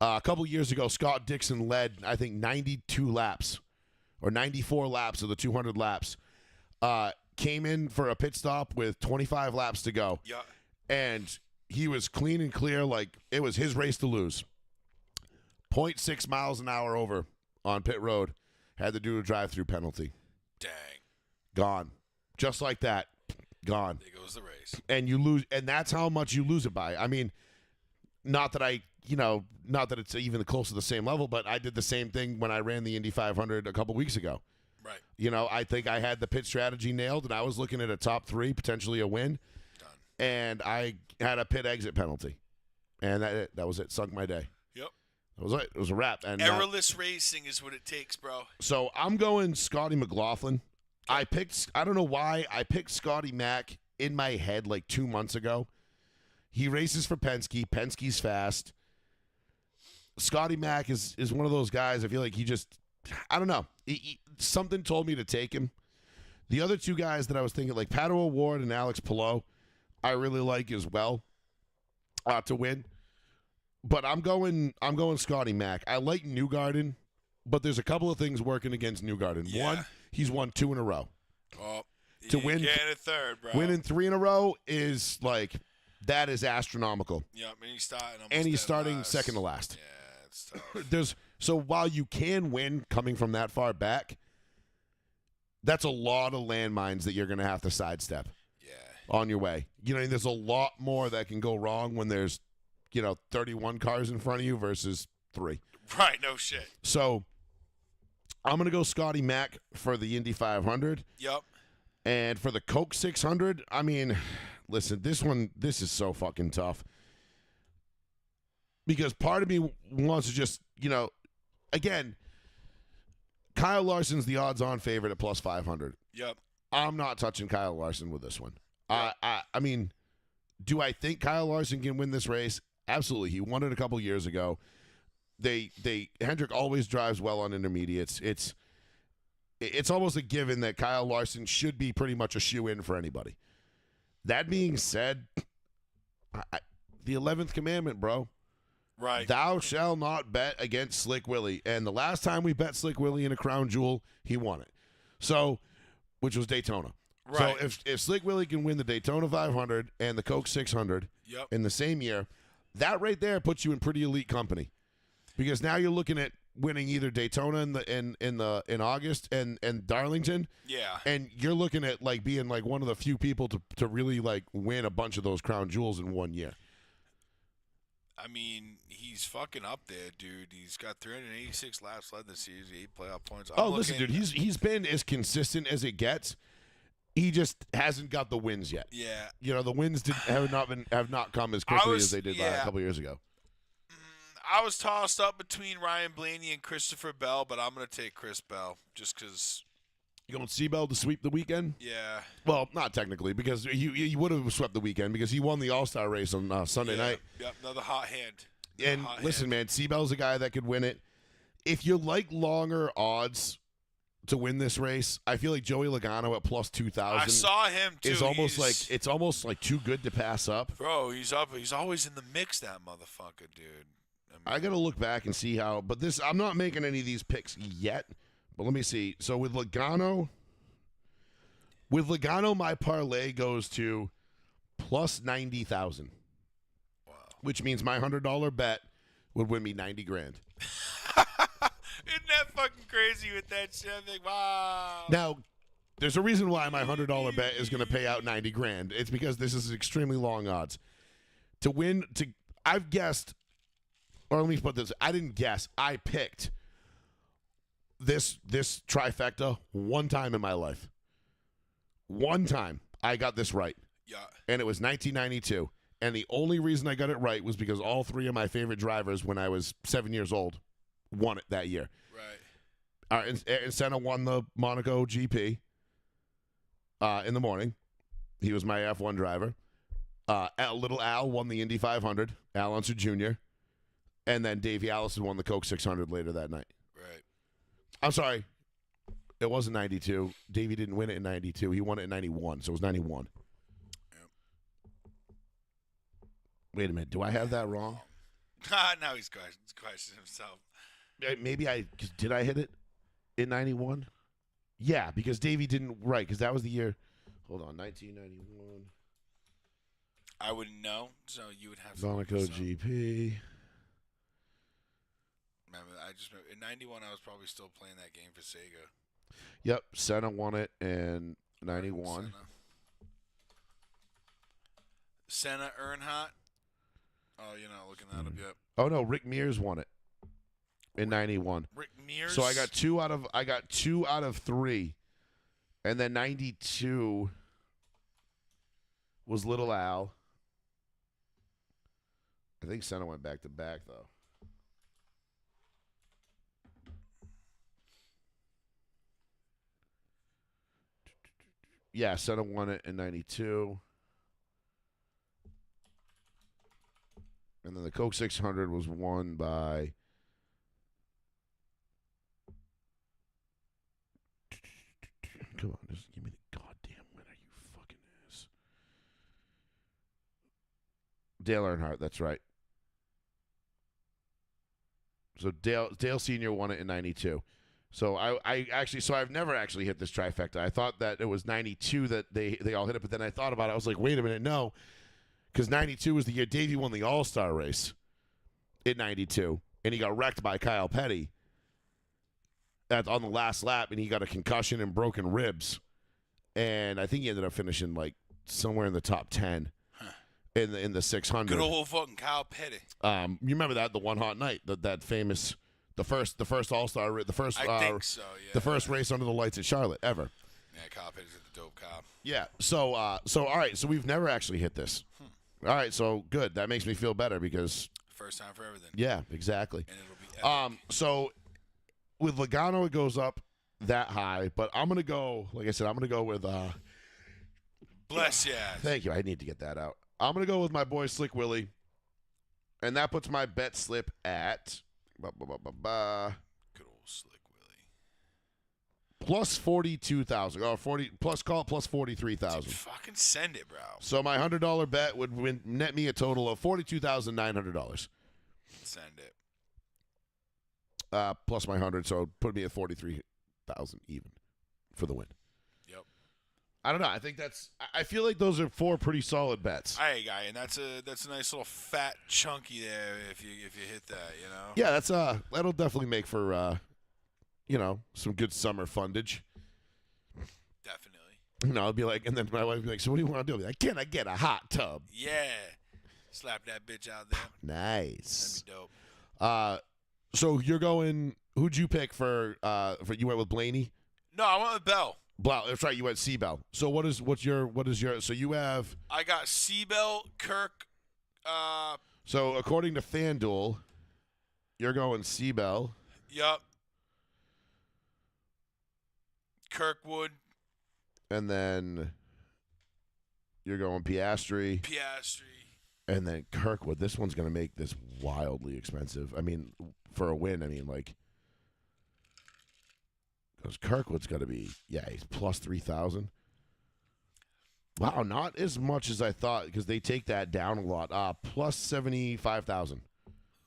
Speaker 3: A couple years ago, Scott Dixon led, I think, 92 laps or 94 laps of the 200 laps. Came in for a pit stop with 25 laps to go.
Speaker 4: Yeah.
Speaker 3: And he was clean and clear, like it was his race to lose. 0.6 miles an hour over on pit road. Had to do a drive-through penalty.
Speaker 4: Dang.
Speaker 3: Gone. Just like that. Gone.
Speaker 4: There goes the race.
Speaker 3: And you lose, and that's how much you lose it by. I mean, not that it's even close to the same level, but I did the same thing when I ran the Indy 500 a couple weeks ago.
Speaker 4: Right.
Speaker 3: You know, I think I had the pit strategy nailed, and I was looking at a top 3, potentially a win.
Speaker 4: Done.
Speaker 3: And I had a pit exit penalty. And that was it. Sunk my day.
Speaker 4: Yep.
Speaker 3: That was it. It was a wrap. And
Speaker 4: errorless racing is what it takes, bro.
Speaker 3: So I'm going Scotty McLaughlin. I don't know why, I picked Scotty Mack in my head like 2 months ago. He races for Penske. Penske's fast. Scotty Mack is one of those guys, I feel like I don't know. Something told me to take him. The other two guys that I was thinking, like Pato O'Ward and Alex Palou, I really like as well to win. But I'm going Scotty Mack. I like Newgarden, but there's a couple of things working against Newgarden.
Speaker 4: Yeah.
Speaker 3: One, he's won 2 in a row.
Speaker 4: Oh,
Speaker 3: To win,
Speaker 4: getting a third, bro.
Speaker 3: winning 3 in a row is like that is astronomical.
Speaker 4: Yep,
Speaker 3: And he's starting
Speaker 4: last.
Speaker 3: second to last.
Speaker 4: Yeah, it's tough.
Speaker 3: So while you can win coming from that far back, that's a lot of landmines that you're going to have to sidestep.
Speaker 4: Yeah.
Speaker 3: On your way. You know, there's a lot more that can go wrong when there's 31 cars in front of you versus 3.
Speaker 4: Right, no shit.
Speaker 3: So I'm going to go Scotty Mack for the Indy 500.
Speaker 4: Yep.
Speaker 3: And for the Coke 600, I mean, listen, this is so fucking tough. Because part of me wants to just, again, Kyle Larson's the odds-on favorite at plus 500.
Speaker 4: Yep.
Speaker 3: I'm not touching Kyle Larson with this one.
Speaker 4: Yep.
Speaker 3: I mean, do I think Kyle Larson can win this race? Absolutely. He won it a couple years ago. Hendrick always drives well on intermediates. It's almost a given that Kyle Larson should be pretty much a shoe-in for anybody. That being said, the 11th commandment, bro.
Speaker 4: Right.
Speaker 3: Thou shalt not bet against Slick Willie. And the last time we bet Slick Willie in a crown jewel, he won it. So, which was Daytona.
Speaker 4: Right.
Speaker 3: So if Slick Willie can win the Daytona 500 and the Coke 600
Speaker 4: Yep.
Speaker 3: in the same year, that right there puts you in pretty elite company. Because now you're looking at winning either Daytona in August and Darlington.
Speaker 4: Yeah.
Speaker 3: And you're looking at like being like one of the few people to really like win a bunch of those crown jewels in 1 year.
Speaker 4: I mean, he's fucking up there, dude. He's got 386 laps led this season, 8 playoff points.
Speaker 3: Listen, dude, he's been as consistent as it gets. He just hasn't got the wins yet.
Speaker 4: Yeah.
Speaker 3: The wins have not come as quickly as they did a couple years ago.
Speaker 4: I was tossed up between Ryan Blaney and Christopher Bell, but I'm going to take Chris Bell just because.
Speaker 3: You going Seabell to sweep the weekend?
Speaker 4: Yeah.
Speaker 3: Well, not technically, because he would have swept the weekend because he won the All-Star race on Sunday night.
Speaker 4: Yep, another hot hand.
Speaker 3: And listen, man, Seabell's a guy that could win it. If you like longer odds to win this race, I feel like Joey Logano at plus 2,000.
Speaker 4: I saw him too.
Speaker 3: It's almost like too good to pass up.
Speaker 4: Bro, he's up. He's always in the mix, that motherfucker, dude.
Speaker 3: I got to look back and see how. But I'm not making any of these picks yet. But let me see. So with Logano, my parlay goes to plus 90,000,
Speaker 4: Wow.
Speaker 3: which means my $100 bet would win me 90 grand.
Speaker 4: Isn't that fucking crazy with that shit? I'm like, wow.
Speaker 3: Now, there's a reason why my $100 bet is going to pay out 90 grand. It's because this is extremely long odds. To win, I've guessed, or let me put this, I didn't guess, I picked this trifecta one time in my life. One time I got this right.
Speaker 4: Yeah.
Speaker 3: And it was 1992. And the only reason I got it right was because all three of my favorite drivers when I was 7 years old won it that year.
Speaker 4: Right.
Speaker 3: And Senna won the Monaco GP in the morning. He was my F1 driver. Little Al won the Indy 500, Al Unser Jr., and then Davey Allison won the Coke 600 later that night.
Speaker 4: Right.
Speaker 3: I'm sorry. It wasn't 92. Davey didn't win it in 92. He won it in 91, so it was 91.
Speaker 4: Yep.
Speaker 3: Wait a minute. Do I have that wrong?
Speaker 4: Now he's questioning himself.
Speaker 3: Maybe did I hit it in 91? Yeah, because Davey didn't, right, because that was the year. Hold on, 1991.
Speaker 4: I wouldn't know, so you would have to.
Speaker 3: Monaco GP.
Speaker 4: Remember, in 91, I was probably still playing that game for Sega.
Speaker 3: Yep, Senna won it in 91.
Speaker 4: Senna Earnhardt. Oh, you're not looking that up yet.
Speaker 3: Oh no, Rick Mears won it in 91.
Speaker 4: Rick Mears.
Speaker 3: So I got two out of 3. And then 92 was Little Al. I think Senna went back to back though. Yeah, Senna won it in 92. And then the Coke 600 was won by come on, just give me the goddamn winner, you fucking ass. Dale Earnhardt, that's right. So Dale Sr. won it in 92. So I've never actually hit this trifecta. I thought that it was 92 that they all hit it, but then I thought about it. I was like, wait a minute, no. Because 92 was the year Davey won the All-Star race in 92, and he got wrecked by Kyle Petty on the last lap, and he got a concussion and broken ribs. And I think he ended up finishing like somewhere in the top 10 in the 600.
Speaker 4: Good old fucking Kyle Petty.
Speaker 3: You remember that, the one hot night, that famous, the first All-Star,
Speaker 4: I think so, yeah.
Speaker 3: the first race under the lights at Charlotte ever.
Speaker 4: Yeah, Kyle Petty's the dope cop.
Speaker 3: Yeah. So all right. So we've never actually hit this. All right. So good. That makes me feel better because
Speaker 4: first time for everything.
Speaker 3: Yeah. Exactly.
Speaker 4: And it'll be epic.
Speaker 3: So with Logano, it goes up that high, but I'm gonna go. Like I said, I'm gonna go with.
Speaker 4: Bless ya.
Speaker 3: Thank you. I need to get that out. I'm gonna go with my boy Slick Willie, and that puts my bet slip at
Speaker 4: Good old Slick Willie.
Speaker 3: plus 42,000. Or 40 plus, call it plus 43,000.
Speaker 4: Fucking send it, bro.
Speaker 3: So my $100 bet would net me a total of $42,900.
Speaker 4: Send it.
Speaker 3: Plus my 100, so put me at 43,000 even for the win.
Speaker 4: Yep.
Speaker 3: I don't know. I think I feel like those are 4 pretty solid bets.
Speaker 4: Hey, guy, and that's a nice little fat chunky there if you hit that, you know.
Speaker 3: Yeah, that'll definitely make for some good summer fundage.
Speaker 4: Definitely.
Speaker 3: I'll be like, and then my wife will be like, so what do you want to do? I'll be like, can I get a hot tub?
Speaker 4: Yeah. Slap that bitch out there.
Speaker 3: Nice.
Speaker 4: That'd be dope.
Speaker 3: So you're going? Who'd you pick for you went with Blaney?
Speaker 4: No, I went with Bell.
Speaker 3: Blau. That's right. You went Seabell. So what's your? So you have.
Speaker 4: I got Seabell, Kirk.
Speaker 3: So according to FanDuel, you're going Seabell.
Speaker 4: Yup. Kirkwood.
Speaker 3: And then you're going Piastri. And then Kirkwood. This one's going to make this wildly expensive. I mean, for a win, because Kirkwood's got to be, he's plus 3,000. Wow, not as much as I thought because they take that down a lot. Plus 75,000.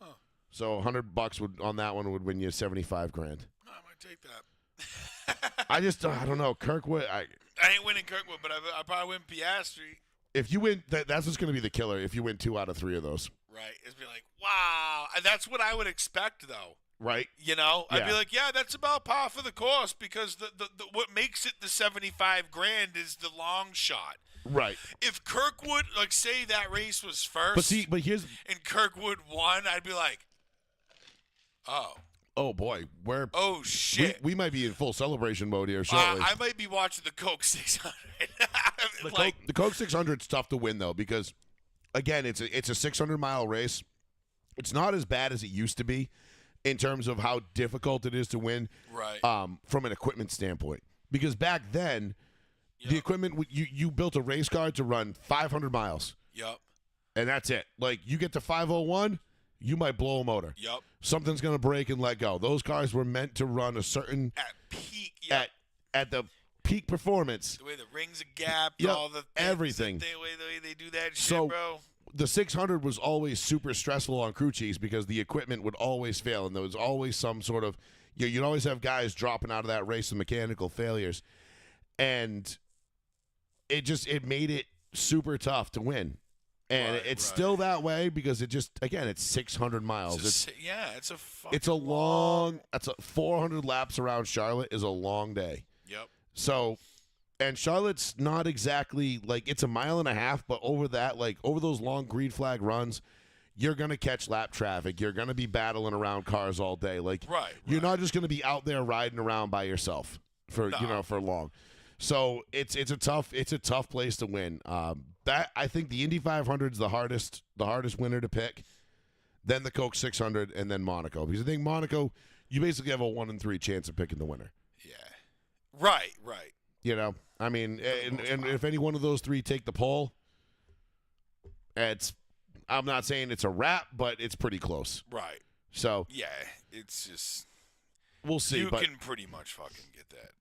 Speaker 4: Huh.
Speaker 3: So $100 on that one would win you 75 grand.
Speaker 4: I might take that.
Speaker 3: I don't know. Kirkwood,
Speaker 4: I ain't winning Kirkwood, but I probably win Piastri.
Speaker 3: If you win, that's what's going to be the killer. If you win 2 out of 3 of those,
Speaker 4: Right. It'd be like, wow. And that's what I would expect, though.
Speaker 3: right?
Speaker 4: You know, I'd be
Speaker 3: Yeah.
Speaker 4: like, yeah, that's about par for the course because the what makes it the 75 grand is the long shot.
Speaker 3: Right.
Speaker 4: If Kirkwood, like, say that race was first,
Speaker 3: But here's
Speaker 4: and Kirkwood won, I'd be like,
Speaker 3: oh boy,
Speaker 4: oh shit.
Speaker 3: we might be in full celebration mode here shortly.
Speaker 4: I might be watching the Coke 600.
Speaker 3: The Coke 600 is tough to win though because again, it's a 600-mile race. It's not as bad as it used to be in terms of how difficult it is to win.
Speaker 4: Right.
Speaker 3: From an equipment standpoint, because back then, the equipment you built a race car to run 500 miles.
Speaker 4: Yep.
Speaker 3: And that's it. Like you get to 501, you might blow a motor.
Speaker 4: Yep.
Speaker 3: Something's gonna break and let go. Those cars were meant to run a certain
Speaker 4: At peak. Yep.
Speaker 3: at the peak performance.
Speaker 4: The way the rings are gapped,
Speaker 3: Yep,
Speaker 4: all the things,
Speaker 3: everything.
Speaker 4: The way they do that
Speaker 3: So,
Speaker 4: shit, bro.
Speaker 3: The 600 was always super stressful on crew chiefs because the equipment would always fail, and there was always some sort of you'd always have guys dropping out of that race with mechanical failures, and it made it super tough to win. And
Speaker 4: Right,
Speaker 3: it's
Speaker 4: right.
Speaker 3: still that way because it's 600 miles.
Speaker 4: It's a fucking
Speaker 3: It's a long. That's 400 laps around Charlotte is a long day.
Speaker 4: Yep.
Speaker 3: So, and Charlotte's not exactly like it's a mile and a half, but over that, like over those long green flag runs, you're gonna catch lap traffic. You're gonna be battling around cars all day. Like,
Speaker 4: Right.
Speaker 3: you're not just gonna be out there riding around by yourself for for long. So it's a tough place to win. That I think the Indy 500 is the hardest winner to pick, then the Coke 600, and then Monaco. Because I think Monaco, you basically have a 1 in 3 chance of picking the winner.
Speaker 4: Yeah. Right.
Speaker 3: You know, I mean, and if any one of those 3 take the pole, I'm not saying it's a wrap, but it's pretty close.
Speaker 4: Right.
Speaker 3: So
Speaker 4: Yeah. It's just
Speaker 3: we'll see.
Speaker 4: you
Speaker 3: but
Speaker 4: can pretty much fucking get that.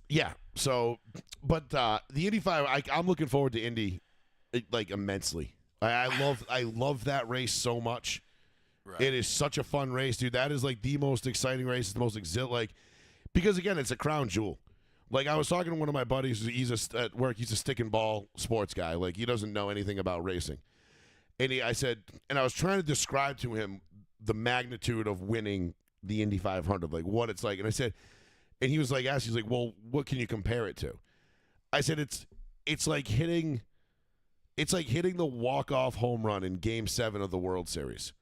Speaker 3: yeah. So, but the Indy 5, I'm looking forward to Indy like immensely. I love that race so much.
Speaker 4: Right.
Speaker 3: It is such a fun race, dude. That is like the most exciting race. It's the most because again, it's a crown jewel. Like I was talking to one of my buddies. At work. He's a stick and ball sports guy. Like he doesn't know anything about racing. And I was trying to describe to him the magnitude of winning the Indy 500, like what it's like. And I said, and he was like, he's like, well, what can you compare it to? I said, it's like hitting the walk-off home run in Game 7 of the World Series.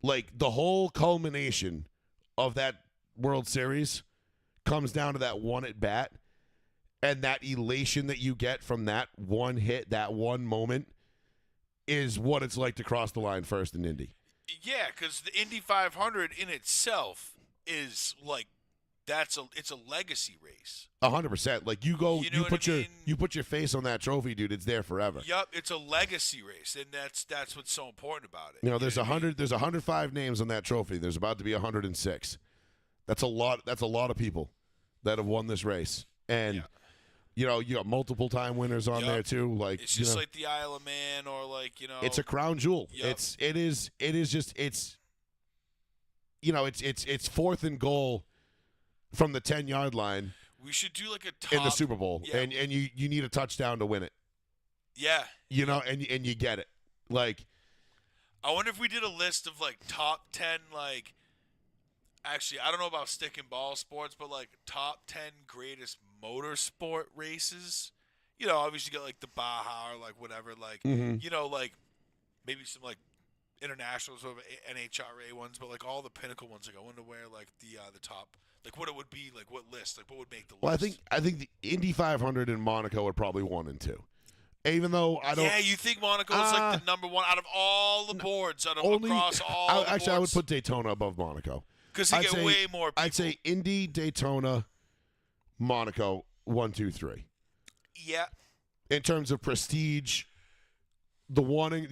Speaker 3: Like the whole culmination of that World Series comes down to that one at bat, and that elation that you get from that one hit, that one moment, is what it's like to cross the line first in Indy.
Speaker 4: Yeah, because the Indy 500 in itself is like it's a legacy race.
Speaker 3: 100%. Like you go,
Speaker 4: You know what I mean?
Speaker 3: you put your face on that trophy, dude. It's there forever.
Speaker 4: Yup, it's a legacy race, and that's what's so important about it.
Speaker 3: You know, there's
Speaker 4: what I mean?
Speaker 3: there's 105 names on that trophy. There's about to be 106. That's a lot. That's a lot of people that have won this race, and you got multiple time winners on there too. Like
Speaker 4: It's just like the Isle of Man, or like
Speaker 3: it's a crown jewel.
Speaker 4: Yep.
Speaker 3: It is just it's 4th and goal from the 10-yard line
Speaker 4: we should do like a top
Speaker 3: in the Super Bowl,
Speaker 4: Yeah.
Speaker 3: and you need a touchdown to win it.
Speaker 4: Yeah.
Speaker 3: And you get it. Like,
Speaker 4: I wonder if we did a list of like top 10 like. Actually, I don't know about stick and ball sports, but like top 10 greatest motorsport races. Obviously you got like the Baja or like whatever, like like maybe some like international sort of NHRA ones, but like all the pinnacle ones. Like I wonder where like the top, like what it would be, like what list, like what would make the list.
Speaker 3: well, I think the Indy 500 and Monaco are probably 1 and 2. Even though I don't.
Speaker 4: Yeah, you think Monaco is like the number one out of all the boards, across all the boards?
Speaker 3: I would put Daytona above Monaco.
Speaker 4: Because they get way more people.
Speaker 3: I'd say Indy, Daytona, Monaco, 1, 2, 3.
Speaker 4: Yeah.
Speaker 3: In terms of prestige, the wanting,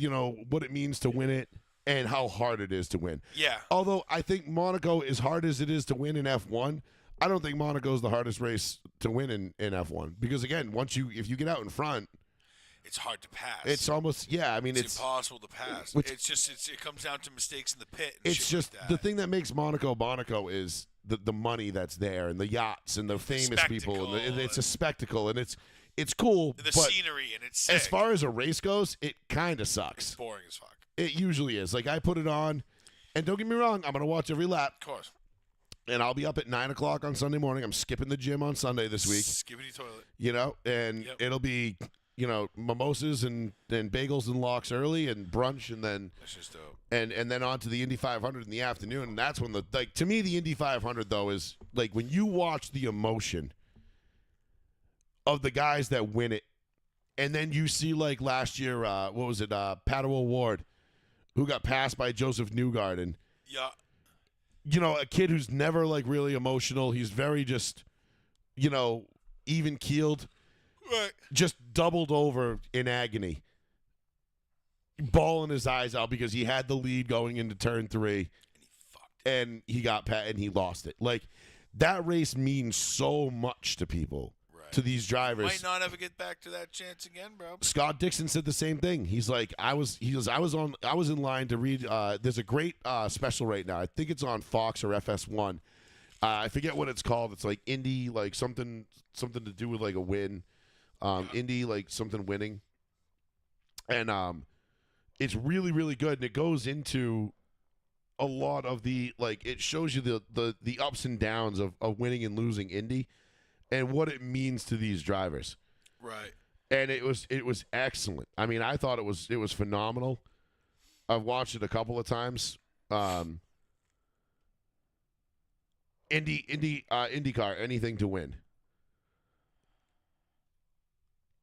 Speaker 3: what it means to win it, and how hard it is to win.
Speaker 4: Yeah.
Speaker 3: Although I think Monaco, as hard as it is to win in F1, I don't think Monaco is the hardest race to win in F1. Because again, if you get out in front,
Speaker 4: it's hard to pass.
Speaker 3: it's almost
Speaker 4: it's impossible to pass. It comes down to mistakes in the pit. And
Speaker 3: it's
Speaker 4: shit
Speaker 3: just
Speaker 4: like that.
Speaker 3: the thing that makes Monaco is the money that's there, and the yachts and the famous people, and it's a spectacle, and It's cool,
Speaker 4: The
Speaker 3: but
Speaker 4: scenery, and it's sick.
Speaker 3: as far as a race goes, it kind of sucks.
Speaker 4: It's boring as fuck.
Speaker 3: It usually is. Like, I put it on, and don't get me wrong, I'm going to watch every lap.
Speaker 4: Of course.
Speaker 3: And I'll be up at 9 o'clock on Sunday morning. I'm skipping the gym on Sunday this week.
Speaker 4: Skibbity toilet.
Speaker 3: You know, and it'll be, you know, mimosas and bagels and lox early and brunch, and then
Speaker 4: That's just dope.
Speaker 3: and then on to the Indy 500 in the afternoon. And that's when to me, the Indy 500, though, is like when you watch the emotion of the guys that win it. And then you see, like, last year, what was it, Pato O'Ward, who got passed by Joseph Newgarden.
Speaker 4: Yeah.
Speaker 3: You know, a kid who's never, like, really emotional. He's very just, you know, even-keeled.
Speaker 4: Right.
Speaker 3: Just doubled over in agony. Bawling his eyes out because he had the lead going into turn 3.
Speaker 4: And he fucked it.
Speaker 3: And he got and he lost it. Like, that race means so much to people. To these drivers,
Speaker 4: Might not ever get back to that chance again, bro.
Speaker 3: Scott Dixon said the same thing. He's like, I was in line to read. There's a great special right now. I think it's on Fox or FS1. I forget what it's called. It's like Indy, like something to do with like a win. Indy, like something winning, and it's really really good. And it goes into a lot of the like. It shows you the ups and downs of winning and losing Indy. And what it means to these drivers,
Speaker 4: Right.
Speaker 3: and it was excellent. I mean, I thought it was phenomenal. I've watched it a couple of times. IndyCar, anything to win.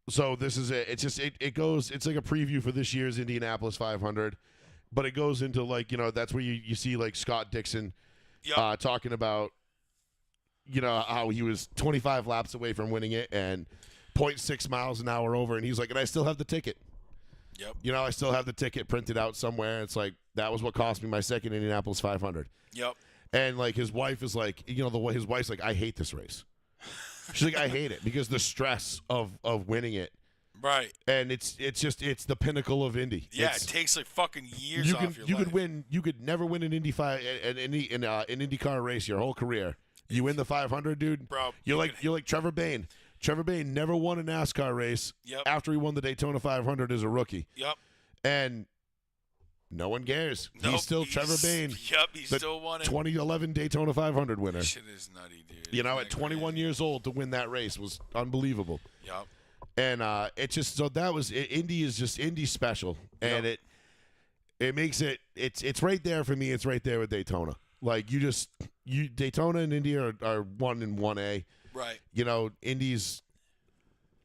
Speaker 3: So this is it. It's just it goes. It's like a preview for this year's Indianapolis 500, but it goes into like, you know, that's where you see like Scott Dixon, talking about, you know, how he was 25 laps away from winning it and 0.6 miles an hour over. And he's like, and I still have the ticket.
Speaker 4: Yep.
Speaker 3: You know, I still have the ticket printed out somewhere. It's like, that was what cost me my second Indianapolis 500.
Speaker 4: Yep.
Speaker 3: And like his wife is like, you know, his wife's like, I hate this race. She's like, I hate it because the stress of winning it.
Speaker 4: Right.
Speaker 3: And it's the pinnacle of Indy.
Speaker 4: Yeah, it takes like fucking years
Speaker 3: you
Speaker 4: off
Speaker 3: can,
Speaker 4: your life.
Speaker 3: You could never win an an IndyCar race your whole career. You win the 500, dude.
Speaker 4: Bro,
Speaker 3: You're like Trevor Bayne. Trevor Bayne never won a NASCAR race after he won the Daytona 500 as a rookie.
Speaker 4: Yep.
Speaker 3: And no one cares.
Speaker 4: Nope,
Speaker 3: he's still Trevor Bayne.
Speaker 4: Yep, he still won it.
Speaker 3: 2011 Daytona 500 winner.
Speaker 4: That shit is nutty, dude.
Speaker 3: You know,
Speaker 4: Isn't
Speaker 3: at
Speaker 4: that
Speaker 3: 21
Speaker 4: crazy?
Speaker 3: years old to win that race was unbelievable.
Speaker 4: Yep.
Speaker 3: And it just, so that was Indy is just Indy special, and it makes it's right there for me. It's right there with Daytona. Like Daytona and Indy are 1 and 1A.
Speaker 4: Right.
Speaker 3: You know, Indy's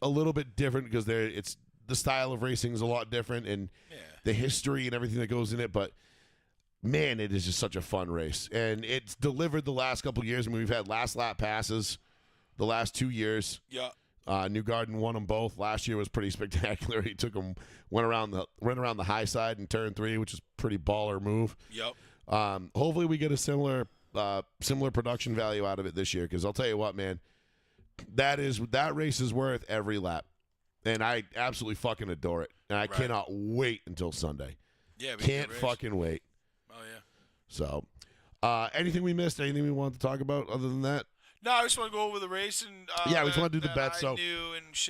Speaker 3: a little bit different because it's the style of racing is a lot different, and the history and everything that goes in it. But man, it is just such a fun race, and it's delivered the last couple of years. I mean, we've had last lap passes the last 2 years.
Speaker 4: Yeah.
Speaker 3: Newgarden won them both. Last year was pretty spectacular. He went around the high side in turn 3, which is a pretty baller move.
Speaker 4: Yep.
Speaker 3: Hopefully we get a similar production value out of it this year, because I'll tell you what, man, that race is worth every lap, and I absolutely fucking adore it, and I cannot wait until Sunday.
Speaker 4: Yeah,
Speaker 3: can't fucking wait.
Speaker 4: Oh yeah.
Speaker 3: So, anything we missed? Anything we wanted to talk about other than that?
Speaker 4: No, I just want to go over the race and
Speaker 3: we just want to do the bets. So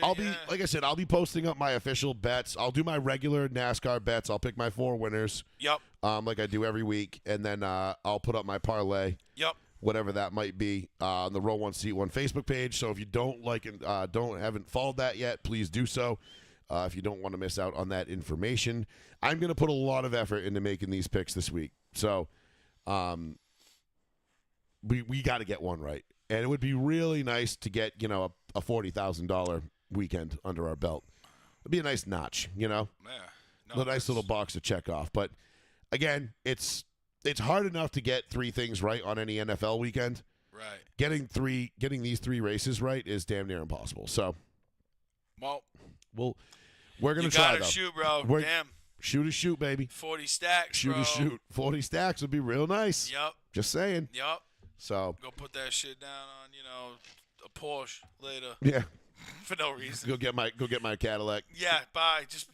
Speaker 4: I'll
Speaker 3: be like I said, I'll be posting up my official bets. I'll do my regular NASCAR bets. I'll pick my 4 winners.
Speaker 4: Yep.
Speaker 3: Like I do every week, and then I'll put up my parlay.
Speaker 4: Yep.
Speaker 3: Whatever that might be on the Row 1 Seat 1 Facebook page. So if you haven't followed that yet, please do so. If you don't want to miss out on that information, I'm going to put a lot of effort into making these picks this week. So, we got to get one right. And it would be really nice to get, you know, a $40,000 weekend under our belt. It'd be a nice notch, you know?
Speaker 4: Yeah.
Speaker 3: A nice little box to check off. But, again, it's hard enough to get 3 things right on any NFL weekend.
Speaker 4: Right.
Speaker 3: Getting these 3 races right is damn near impossible. So,
Speaker 4: well,
Speaker 3: we're going to try, though.
Speaker 4: You got to shoot, bro. Damn.
Speaker 3: Shoot a shoot, baby.
Speaker 4: 40 stacks,
Speaker 3: shoot
Speaker 4: bro.
Speaker 3: A shoot. 40 stacks would be real nice.
Speaker 4: Yep.
Speaker 3: Just saying.
Speaker 4: Yep.
Speaker 3: So
Speaker 4: go put that shit down on, you know, a Porsche later.
Speaker 3: Yeah.
Speaker 4: For no reason.
Speaker 3: Go get my Cadillac.
Speaker 4: Yeah, bye. Just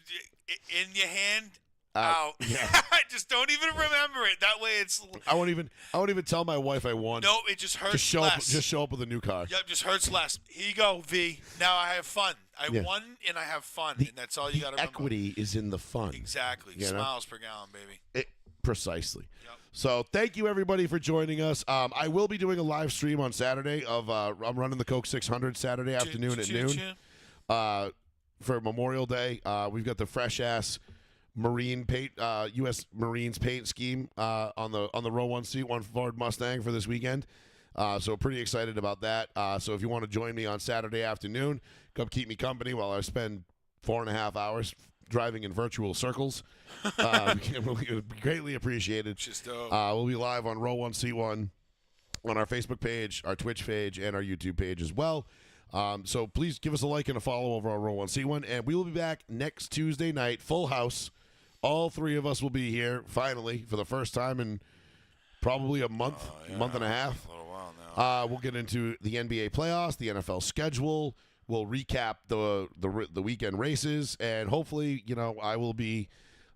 Speaker 4: in your hand, Out.
Speaker 3: Yeah.
Speaker 4: Just don't even remember it. That way it's.
Speaker 3: I won't even tell my wife I won.
Speaker 4: No, it just hurts
Speaker 3: Just show
Speaker 4: less.
Speaker 3: just show up with a new car.
Speaker 4: Yep, just hurts less. Here you go, V. Now I have fun. I
Speaker 3: Yeah.
Speaker 4: won and I have fun, and that's all you got to remember.
Speaker 3: Equity is in the fun.
Speaker 4: Exactly.
Speaker 3: You know?
Speaker 4: Smiles per gallon, baby.
Speaker 3: Precisely.
Speaker 4: Yep.
Speaker 3: So thank you everybody for joining us. I will be doing a live stream on Saturday of I'm running the Coke 600 Saturday afternoon at noon for Memorial Day. We've got the fresh ass Marine paint, U.S. Marines paint scheme on the row one seat, one Ford Mustang for this weekend. So pretty excited about that. So if you want to join me on Saturday afternoon, come keep me company while I spend 4.5 hours driving in virtual circles. Will be greatly appreciated.
Speaker 4: Just dope.
Speaker 3: We'll be live on Row 1C1 on our Facebook page, our Twitch page, and our YouTube page as well. So please give us a like and a follow over on Row 1C1, and we will be back next Tuesday night, full house. All three of us will be here finally for the first time in probably a month, month and a half.
Speaker 4: A little while now.
Speaker 3: We'll get into the NBA playoffs, the NFL schedule. We'll recap the weekend races, and hopefully, I will be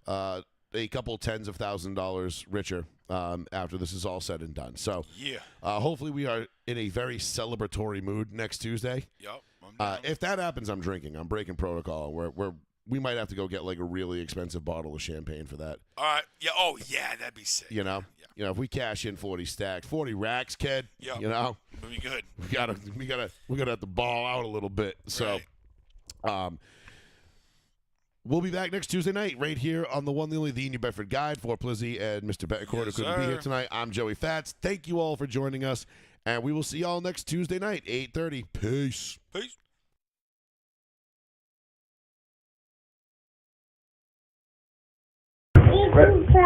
Speaker 3: a couple tens of $1,000s richer after this is all said and done. So,
Speaker 4: Yeah.
Speaker 3: hopefully, we are in a very celebratory mood next Tuesday.
Speaker 4: Yep. I'm down.
Speaker 3: If that happens, I'm drinking. I'm breaking protocol. We might have to go get like a really expensive bottle of champagne for that.
Speaker 4: All right. Yeah. Oh, yeah. That'd be sick.
Speaker 3: Yeah. If we cash in 40 stacks, 40 racks, kid.
Speaker 4: Yep.
Speaker 3: It'll
Speaker 4: be good.
Speaker 3: we gotta have to ball out a little bit. So, we'll be back next Tuesday night right here on the one, the only, the New Bedford Guide for Plizzy and Mr. Betancourt, who couldn't be here tonight. I'm Joey Fats. Thank you all for joining us, and we will see y'all next Tuesday night, 8:30. Peace.
Speaker 4: Peace.
Speaker 1: Right.